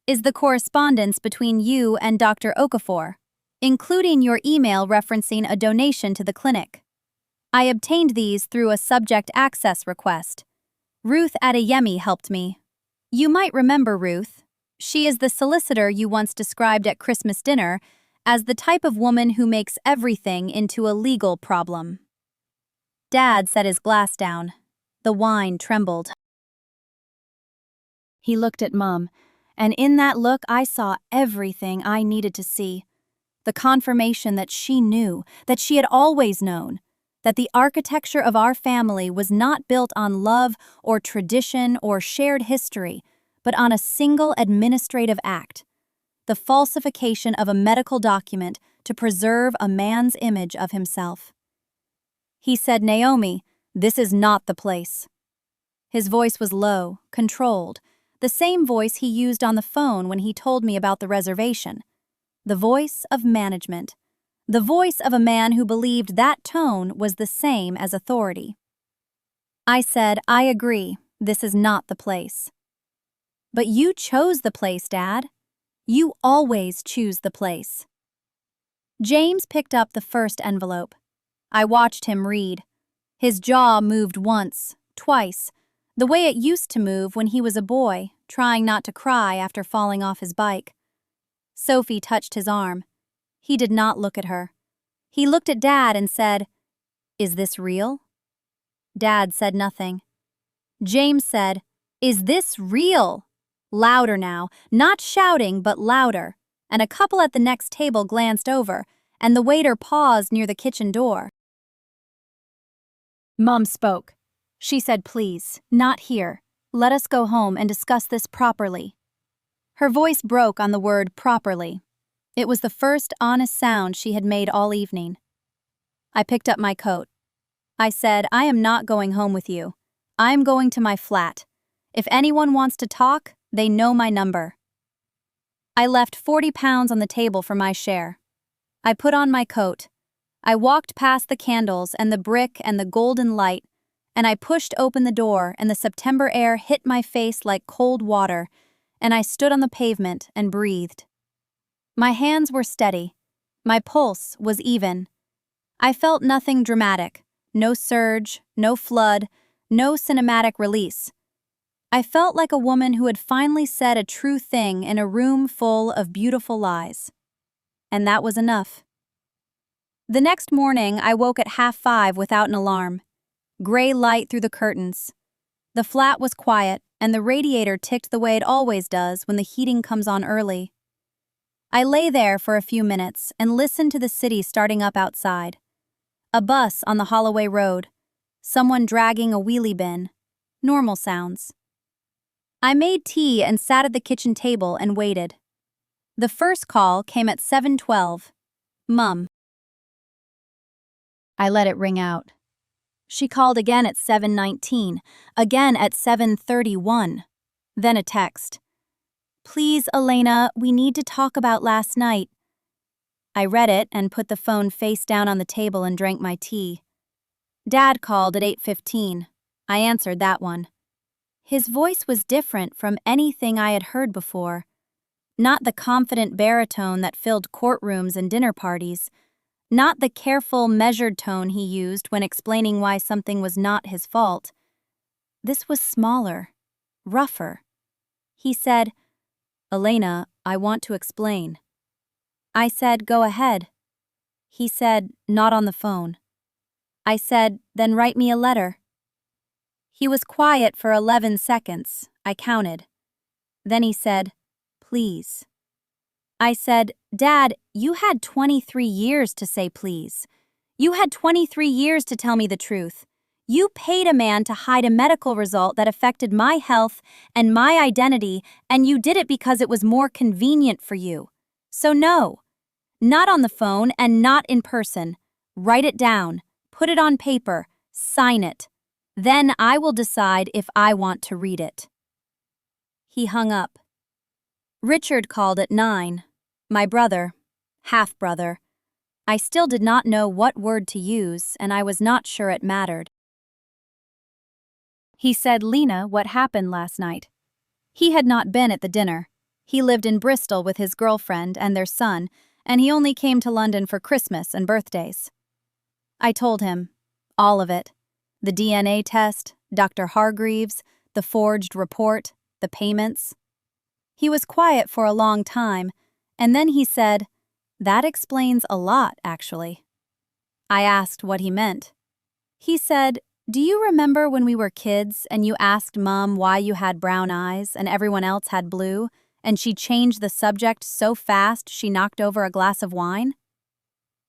"is the correspondence between you and Dr. Okafor, including your email referencing a donation to the clinic." I obtained these through a subject access request. Ruth Adeyemi helped me. You might remember Ruth. She is the solicitor you once described at Christmas dinner as the type of woman who makes everything into a legal problem. Dad set his glass down. The wine trembled. He looked at Mum, and in that look I saw everything I needed to see. The confirmation that she knew, that she had always known, that the architecture of our family was not built on love or tradition or shared history, but on a single administrative act, the falsification of a medical document to preserve a man's image of himself. He said, "Naomi, this is not the place." His voice was low, controlled, the same voice he used on the phone when he told me about the reservation. The voice of management. The voice of a man who believed that tone was the same as authority. I said, "I agree, this is not the place." "But you chose the place, Dad. You always choose the place." James picked up the first envelope. I watched him read. His jaw moved once, twice, the way it used to move when he was a boy, trying not to cry after falling off his bike. Sophie touched his arm. He did not look at her. He looked at Dad and said, "Is this real?" Dad said nothing. James said, "Is this real?" Louder now, not shouting, but louder, and a couple at the next table glanced over, and the waiter paused near the kitchen door. Mom spoke. She said, "Please, not here. Let us go home and discuss this properly." Her voice broke on the word properly. It was the first honest sound she had made all evening. I picked up my coat. I said, "I am not going home with you. I am going to my flat. If anyone wants to talk, they know my number." I left 40 pounds on the table for my share. I put on my coat. I walked past the candles and the brick and the golden light, and I pushed open the door, and the September air hit my face like cold water, and I stood on the pavement and breathed. My hands were steady. My pulse was even. I felt nothing dramatic, no surge, no flood, no cinematic release. I felt like a woman who had finally said a true thing in a room full of beautiful lies. And that was enough. The next morning, I woke at 5:30 without an alarm. Gray light through the curtains. The flat was quiet, and the radiator ticked the way it always does when the heating comes on early. I lay there for a few minutes and listened to the city starting up outside. A bus on the Holloway Road. Someone dragging a wheelie bin. Normal sounds. I made tea and sat at the kitchen table and waited. The first call came at 7:12. Mum. I let it ring out. She called again at 7:19, again at 7:31. Then a text. "Please, Elena, we need to talk about last night." I read it and put the phone face down on the table and drank my tea. Dad called at 8:15. I answered that one. His voice was different from anything I had heard before. Not the confident baritone that filled courtrooms and dinner parties. Not the careful, measured tone he used when explaining why something was not his fault. This was smaller, rougher. He said, "Elena, I want to explain." I said, "Go ahead." He said, "Not on the phone." I said, "Then write me a letter." He was quiet for 11 seconds. I counted. Then he said, "Please." I said, "Dad, you had 23 years to say please. You had 23 years to tell me the truth. You paid a man to hide a medical result that affected my health and my identity, and you did it because it was more convenient for you. So no, not on the phone and not in person. Write it down, put it on paper, sign it. Then I will decide if I want to read it." He hung up. Richard called at 9. My brother, half-brother. I still did not know what word to use, and I was not sure it mattered. He said, "Lena, what happened last night?" He had not been at the dinner. He lived in Bristol with his girlfriend and their son, and he only came to London for Christmas and birthdays. I told him. All of it. The DNA test, Dr. Hargreaves, the forged report, the payments. He was quiet for a long time, and then he said, "That explains a lot, actually." I asked what he meant. He said, "Do you remember when we were kids and you asked Mom why you had brown eyes and everyone else had blue, and she changed the subject so fast she knocked over a glass of wine?"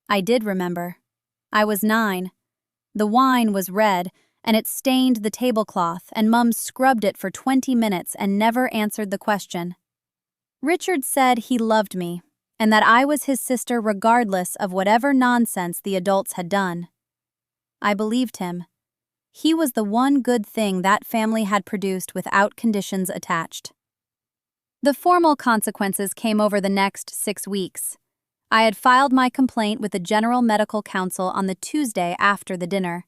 I did remember. I was 9. The wine was red, and it stained the tablecloth, and Mum scrubbed it for 20 minutes and never answered the question. Richard said he loved me, and that I was his sister regardless of whatever nonsense the adults had done. I believed him. He was the one good thing that family had produced without conditions attached. The formal consequences came over the next 6 weeks. I had filed my complaint with the General Medical Council on the Tuesday after the dinner.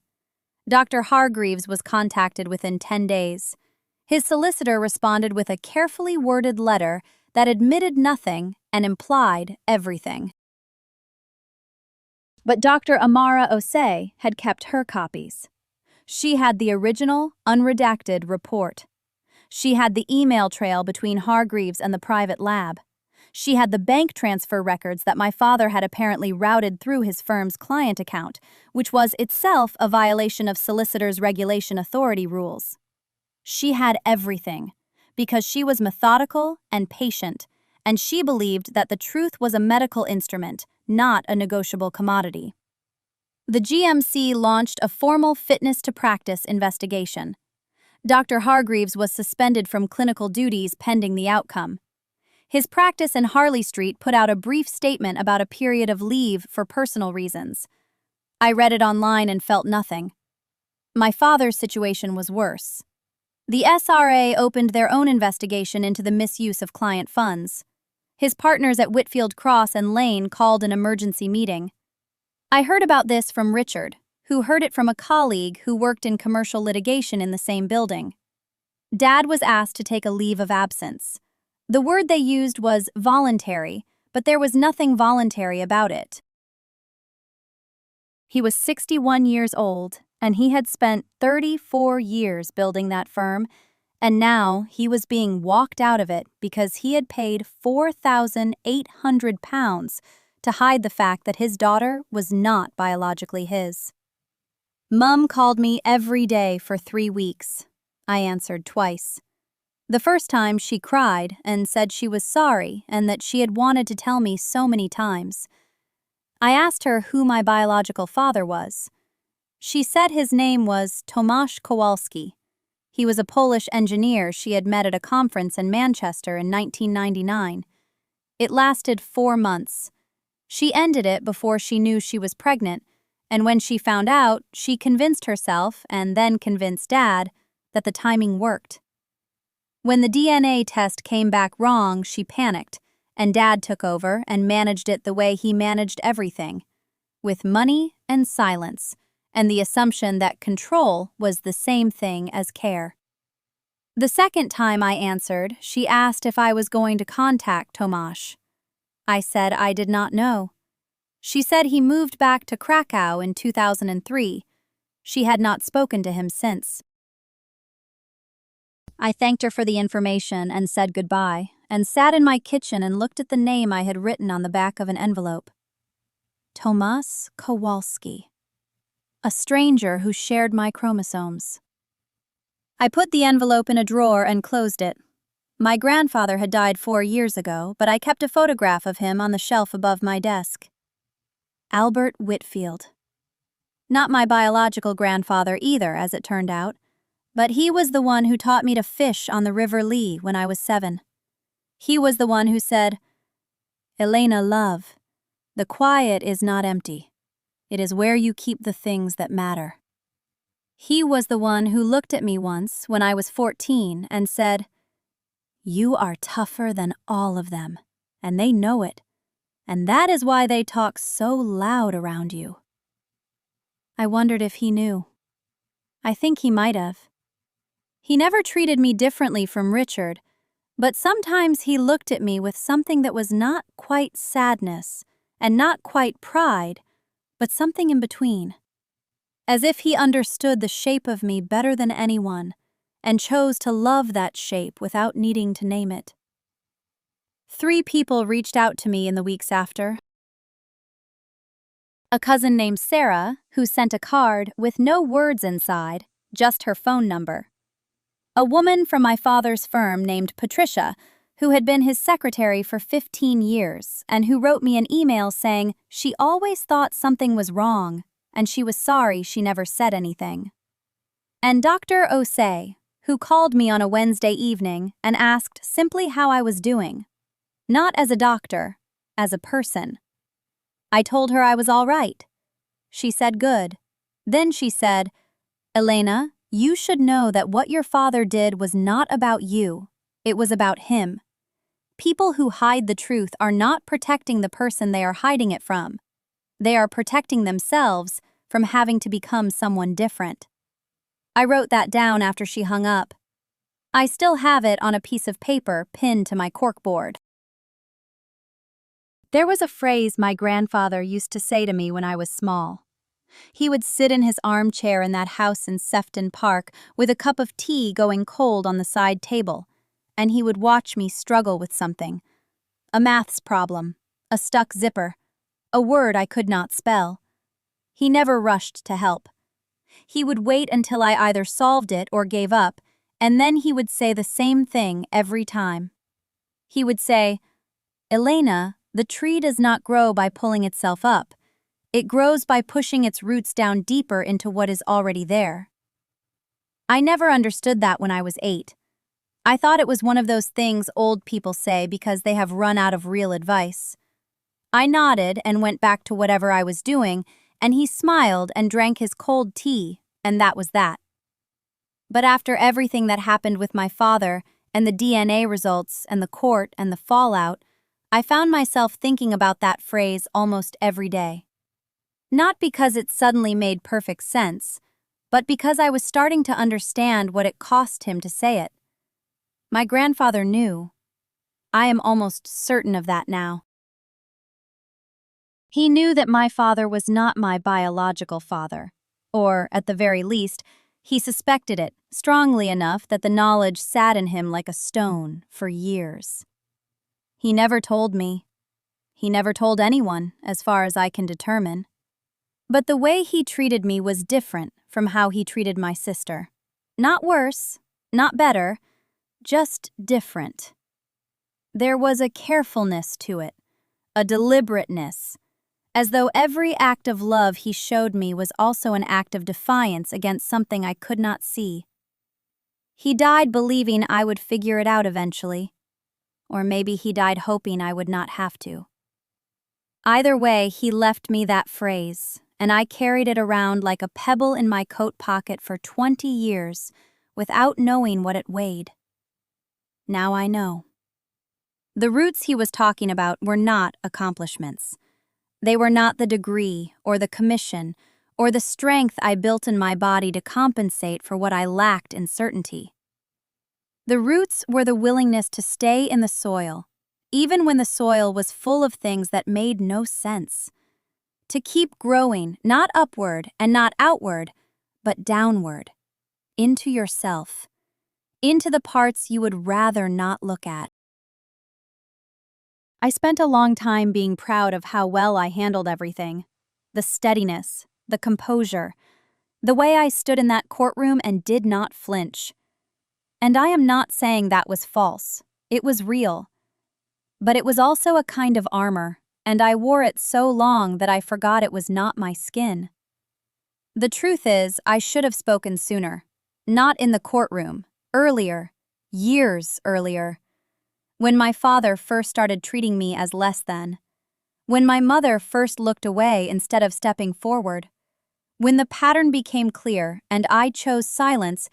Dr. Hargreaves was contacted within 10 days. His solicitor responded with a carefully worded letter that admitted nothing and implied everything. But Dr. Amara Osei had kept her copies. She had the original, unredacted report. She had the email trail between Hargreaves and the private lab. She had the bank transfer records that my father had apparently routed through his firm's client account, which was itself a violation of Solicitors Regulation Authority rules. She had everything, because she was methodical and patient, and she believed that the truth was a medical instrument, not a negotiable commodity. The GMC launched a formal fitness to practice investigation. Dr. Hargreaves was suspended from clinical duties pending the outcome. His practice in Harley Street put out a brief statement about a period of leave for personal reasons. I read it online and felt nothing. My father's situation was worse. The SRA opened their own investigation into the misuse of client funds. His partners at Whitfield Cross and Lane called an emergency meeting. I heard about this from Richard, who heard it from a colleague who worked in commercial litigation in the same building. Dad was asked to take a leave of absence. The word they used was voluntary, but there was nothing voluntary about it. He was 61 years old, and he had spent 34 years building that firm, and now he was being walked out of it because he had paid £4,800 to hide the fact that his daughter was not biologically his. Mum called me every day for 3 weeks. I answered twice. The first time she cried and said she was sorry and that she had wanted to tell me so many times. I asked her who my biological father was. She said his name was Tomasz Kowalski. He was a Polish engineer she had met at a conference in Manchester in 1999. It lasted 4 months. She ended it before she knew she was pregnant, and when she found out, she convinced herself, and then convinced Dad, that the timing worked. When the DNA test came back wrong, she panicked, and Dad took over and managed it the way he managed everything, with money and silence, and the assumption that control was the same thing as care. The second time I answered, she asked if I was going to contact Tomasz. I said I did not know. She said he moved back to Krakow in 2003. She had not spoken to him since. I thanked her for the information and said goodbye, and sat in my kitchen and looked at the name I had written on the back of an envelope. Tomasz Kowalski. A stranger who shared my chromosomes. I put the envelope in a drawer and closed it. My grandfather had died 4 years ago, but I kept a photograph of him on the shelf above my desk. Albert Whitfield. Not my biological grandfather either, as it turned out, but he was the one who taught me to fish on the River Lee when I was 7. He was the one who said, "Elena, love, the quiet is not empty. It is where you keep the things that matter." He was the one who looked at me once when I was 14 and said, "You are tougher than all of them, and they know it, and that is why they talk so loud around you." I wondered if he knew. I think he might have. He never treated me differently from Richard, but sometimes he looked at me with something that was not quite sadness and not quite pride, but something in between. as if he understood the shape of me better than anyone, and chose to love that shape without needing to name it. 3 people reached out to me in the weeks after. A cousin named Sarah, who sent a card with no words inside, just her phone number. A woman from my father's firm named Patricia, who had been his secretary for 15 years and who wrote me an email saying she always thought something was wrong and she was sorry she never said anything. And Dr. Osei, who called me on a Wednesday evening and asked simply how I was doing. Not as a doctor, as a person. I told her I was all right. She said good. Then she said, "Elena, you should know that what your father did was not about you. It was about him. People who hide the truth are not protecting the person they are hiding it from. They are protecting themselves from having to become someone different." I wrote that down after she hung up. I still have it on a piece of paper pinned to my corkboard. There was a phrase my grandfather used to say to me when I was small. He would sit in his armchair in that house in Sefton Park with a cup of tea going cold on the side table, and he would watch me struggle with something. A maths problem, a stuck zipper, a word I could not spell. He never rushed to help. He would wait until I either solved it or gave up, and then he would say the same thing every time. He would say, "Elena, the tree does not grow by pulling itself up. It grows by pushing its roots down deeper into what is already there." I never understood that when I was 8. I thought it was one of those things old people say because they have run out of real advice. I nodded and went back to whatever I was doing, and he smiled and drank his cold tea, and that was that. But after everything that happened with my father, and the DNA results, and the court, and the fallout, I found myself thinking about that phrase almost every day. Not because it suddenly made perfect sense, but because I was starting to understand what it cost him to say it. My grandfather knew. I am almost certain of that now. He knew that my father was not my biological father, or, at the very least, he suspected it strongly enough that the knowledge sat in him like a stone for years. He never told me. He never told anyone, as far as I can determine. But the way he treated me was different from how he treated my sister. Not worse, not better, just different. There was a carefulness to it, a deliberateness, as though every act of love he showed me was also an act of defiance against something I could not see. He died believing I would figure it out eventually. Or maybe he died hoping I would not have to. Either way, he left me that phrase, and I carried it around like a pebble in my coat pocket for 20 years without knowing what it weighed. Now I know. The roots he was talking about were not accomplishments. They were not the degree or the commission or the strength I built in my body to compensate for what I lacked in certainty. The roots were the willingness to stay in the soil, even when the soil was full of things that made no sense. To keep growing, not upward and not outward, but downward, into yourself, into the parts you would rather not look at. I spent a long time being proud of how well I handled everything. The steadiness, the composure, the way I stood in that courtroom and did not flinch. And I am not saying that was false. It was real. But it was also a kind of armor, and I wore it so long that I forgot it was not my skin. The truth is, I should have spoken sooner. Not in the courtroom. Earlier. Years earlier. When my father first started treating me as less than. When my mother first looked away instead of stepping forward. When the pattern became clear and I chose silence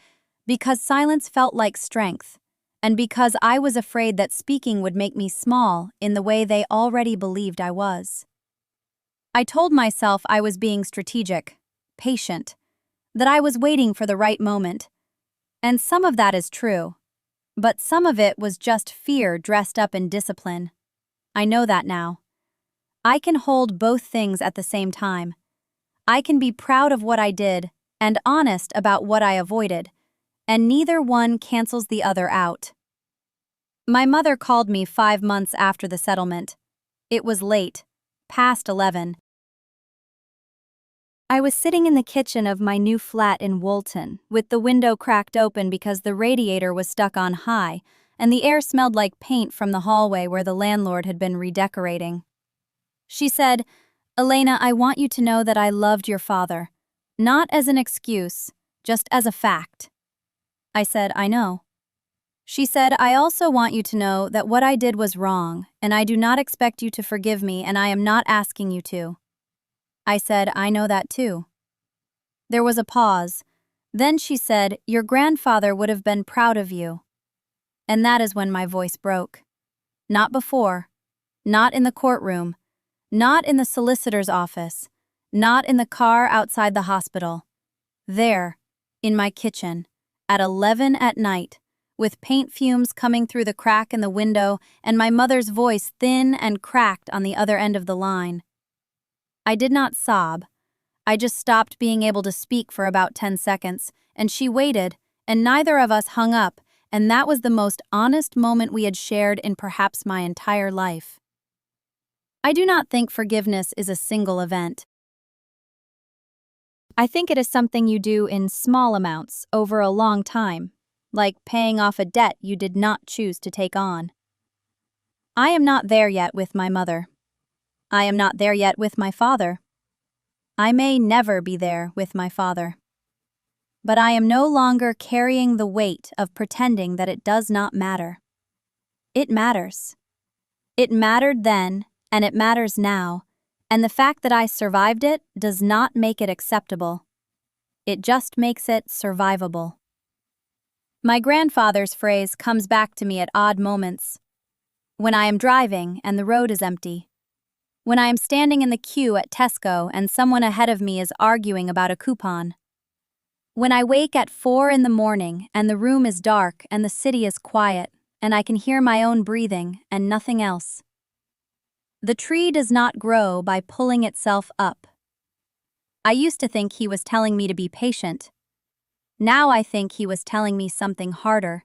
because silence felt like strength, and because I was afraid that speaking would make me small in the way they already believed I was. I told myself I was being strategic, patient, that I was waiting for the right moment. And some of that is true, but some of it was just fear dressed up in discipline. I know that now. I can hold both things at the same time. I can be proud of what I did and honest about what I avoided, and neither one cancels the other out. My mother called me 5 months after the settlement. It was late, past 11. I was sitting in the kitchen of my new flat in Woolton, with the window cracked open because the radiator was stuck on high, and the air smelled like paint from the hallway where the landlord had been redecorating. She said, "Elena, I want you to know that I loved your father. Not as an excuse, just as a fact." I said, "I know." She said, "I also want you to know that what I did was wrong, and I do not expect you to forgive me, and I am not asking you to." I said, "I know that too." There was a pause. Then she said, "Your grandfather would have been proud of you." And that is when my voice broke. Not before. Not in the courtroom. Not in the solicitor's office. Not in the car outside the hospital. There, in my kitchen, at 11 at night, with paint fumes coming through the crack in the window and my mother's voice thin and cracked on the other end of the line. I did not sob. I just stopped being able to speak for about 10 seconds, and she waited, and neither of us hung up, and that was the most honest moment we had shared in perhaps my entire life. I do not think forgiveness is a single event. I think it is something you do in small amounts over a long time, like paying off a debt you did not choose to take on. I am not there yet with my mother. I am not there yet with my father. I may never be there with my father. But I am no longer carrying the weight of pretending that it does not matter. It matters. It mattered then, and it matters now, and the fact that I survived it does not make it acceptable. It just makes it survivable. My grandfather's phrase comes back to me at odd moments. When I am driving and the road is empty. When I am standing in the queue at Tesco and someone ahead of me is arguing about a coupon. When I wake at 4 in the morning and the room is dark and the city is quiet and I can hear my own breathing and nothing else. The tree does not grow by pulling itself up. I used to think he was telling me to be patient. Now I think he was telling me something harder.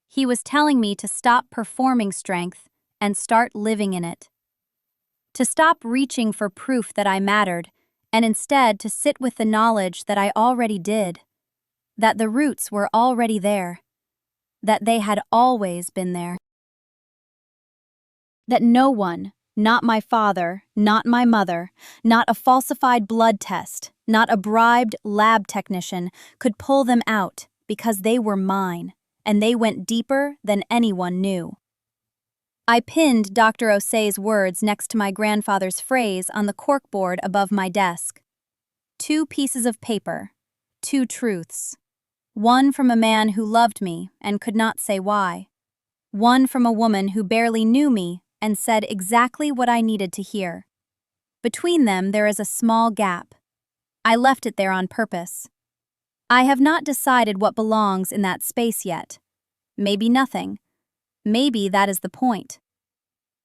He was telling me to stop performing strength and start living in it. To stop reaching for proof that I mattered, and instead to sit with the knowledge that I already did, that the roots were already there, that they had always been there. That no one, not my father, not my mother, not a falsified blood test, not a bribed lab technician could pull them out because they were mine, and they went deeper than anyone knew. I pinned Dr. Osei's words next to my grandfather's phrase on the corkboard above my desk. 2 pieces of paper, 2 truths. One from a man who loved me and could not say why. One from a woman who barely knew me and said exactly what I needed to hear. Between them there is a small gap. I left it there on purpose. I have not decided what belongs in that space yet. Maybe nothing. Maybe that is the point.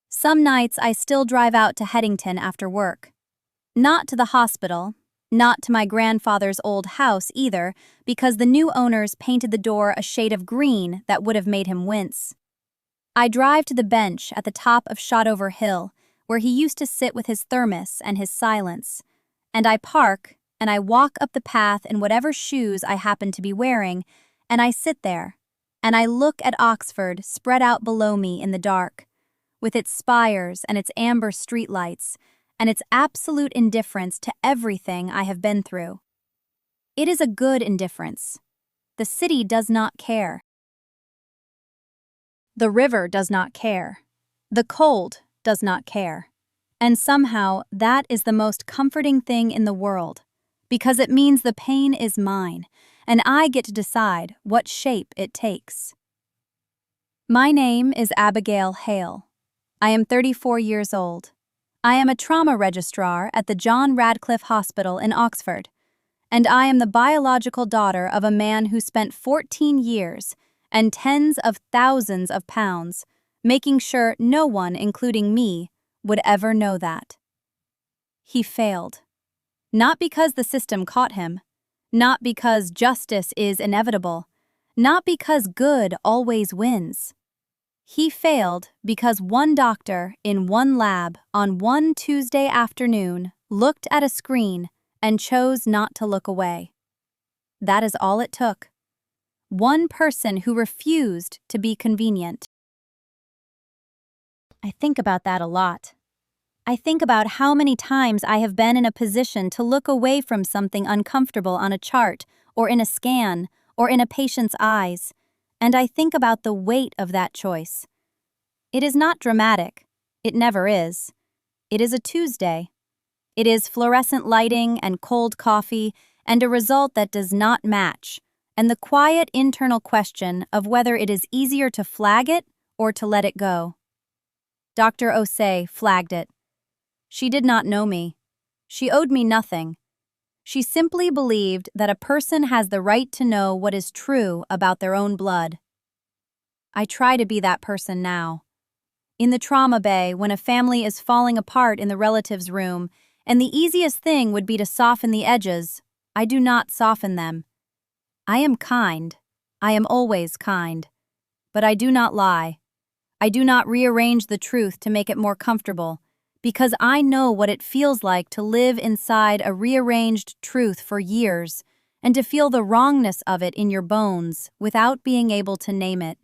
Some nights I still drive out to Headington after work. Not to the hospital, not to my grandfather's old house either, because the new owners painted the door a shade of green that would have made him wince. I drive to the bench at the top of Shotover Hill, where he used to sit with his thermos and his silence, and I park and I walk up the path in whatever shoes I happen to be wearing, and I sit there, and I look at Oxford spread out below me in the dark, with its spires and its amber streetlights, and its absolute indifference to everything I have been through. It is a good indifference. The city does not care. The river does not care. The cold does not care. And somehow that is the most comforting thing in the world, because it means the pain is mine, and I get to decide what shape it takes. My name is Abigail Hale. I am 34 years old. I am a trauma registrar at the John Radcliffe Hospital in Oxford, and I am the biological daughter of a man who spent 14 years and tens of thousands of pounds making sure no one, including me, would ever know that. He failed. Not because the system caught him, not because justice is inevitable, not because good always wins. He failed because one doctor in one lab on one Tuesday afternoon looked at a screen and chose not to look away. That is all it took. One person who refused to be convenient. I think about that a lot. I think about how many times I have been in a position to look away from something uncomfortable on a chart, or in a scan, or in a patient's eyes, and I think about the weight of that choice. It is not dramatic. It never is. It is a Tuesday. It is fluorescent lighting and cold coffee and a result that does not match, and the quiet internal question of whether it is easier to flag it or to let it go. Dr. Osei flagged it. She did not know me. She owed me nothing. She simply believed that a person has the right to know what is true about their own blood. I try to be that person now. In the trauma bay, when a family is falling apart in the relative's room, and the easiest thing would be to soften the edges, I do not soften them. I am kind. I am always kind. But I do not lie. I do not rearrange the truth to make it more comfortable, because I know what it feels like to live inside a rearranged truth for years and to feel the wrongness of it in your bones without being able to name it.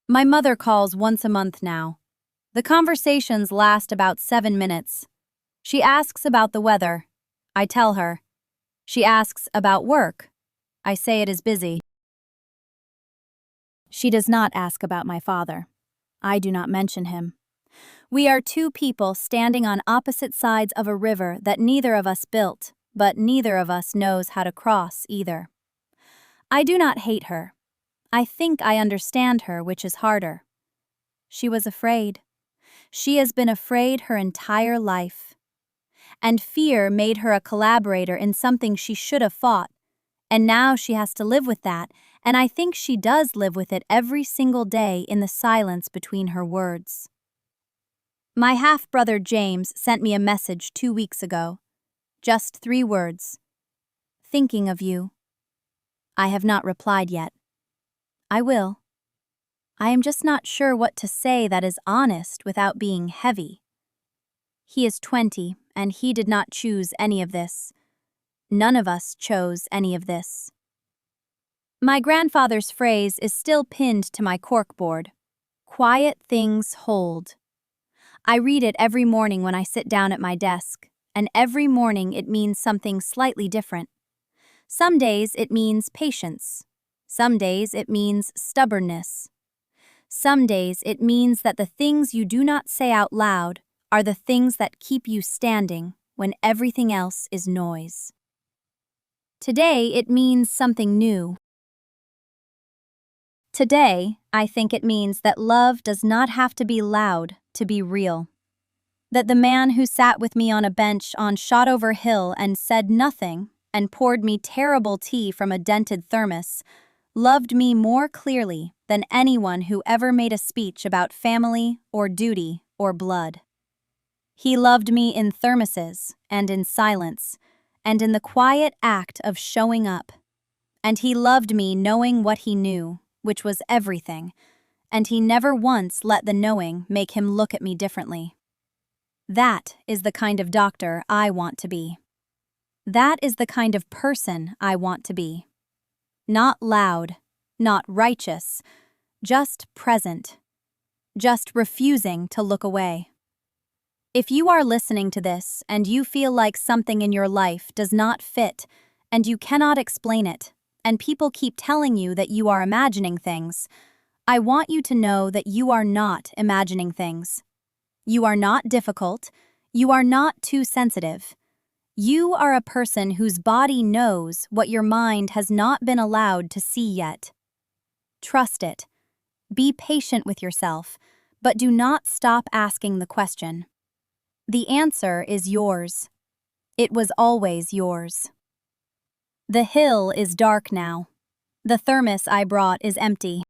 My mother calls once a month now. The conversations last about 7 minutes. She asks about the weather. I tell her. She asks about work. I say it is busy. She does not ask about my father. I do not mention him. We are two people standing on opposite sides of a river that neither of us built, but neither of us knows how to cross either. I do not hate her. I think I understand her, which is harder. She was afraid. She has been afraid her entire life. And fear made her a collaborator in something she should have fought. And now she has to live with that, and I think she does live with it every single day in the silence between her words. My half-brother James sent me a message 2 weeks ago. Just 3 words. Thinking of you. I have not replied yet. I will. I am just not sure what to say that is honest without being heavy. He is 20, and he did not choose any of this. None of us chose any of this. My grandfather's phrase is still pinned to my corkboard. Quiet things hold. I read it every morning when I sit down at my desk, and every morning it means something slightly different. Some days it means patience. Some days it means stubbornness. Some days it means that the things you do not say out loud are the things that keep you standing when everything else is noise. Today it means something new. Today, I think it means that love does not have to be loud to be real. That the man who sat with me on a bench on Shotover Hill and said nothing and poured me terrible tea from a dented thermos loved me more clearly than anyone who ever made a speech about family or duty or blood. He loved me in thermoses and in silence and in the quiet act of showing up. And he loved me knowing what he knew, which was everything, and he never once let the knowing make him look at me differently. That is the kind of doctor I want to be. That is the kind of person I want to be. Not loud, not righteous, just present, just refusing to look away. If you are listening to this and you feel like something in your life does not fit and you cannot explain it, and people keep telling you that you are imagining things, I want you to know that you are not imagining things. You are not difficult. You are not too sensitive. You are a person whose body knows what your mind has not been allowed to see yet. Trust it. Be patient with yourself, but do not stop asking the question. The answer is yours. It was always yours. The hill is dark now. The thermos I brought is empty.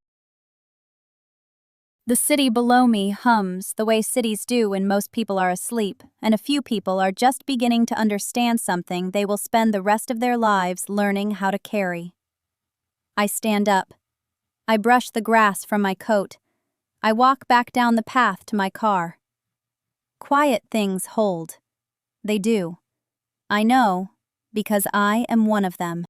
The city below me hums the way cities do when most people are asleep, and a few people are just beginning to understand something they will spend the rest of their lives learning how to carry. I stand up. I brush the grass from my coat. I walk back down the path to my car. Quiet things hold. They do. I know, because I am one of them.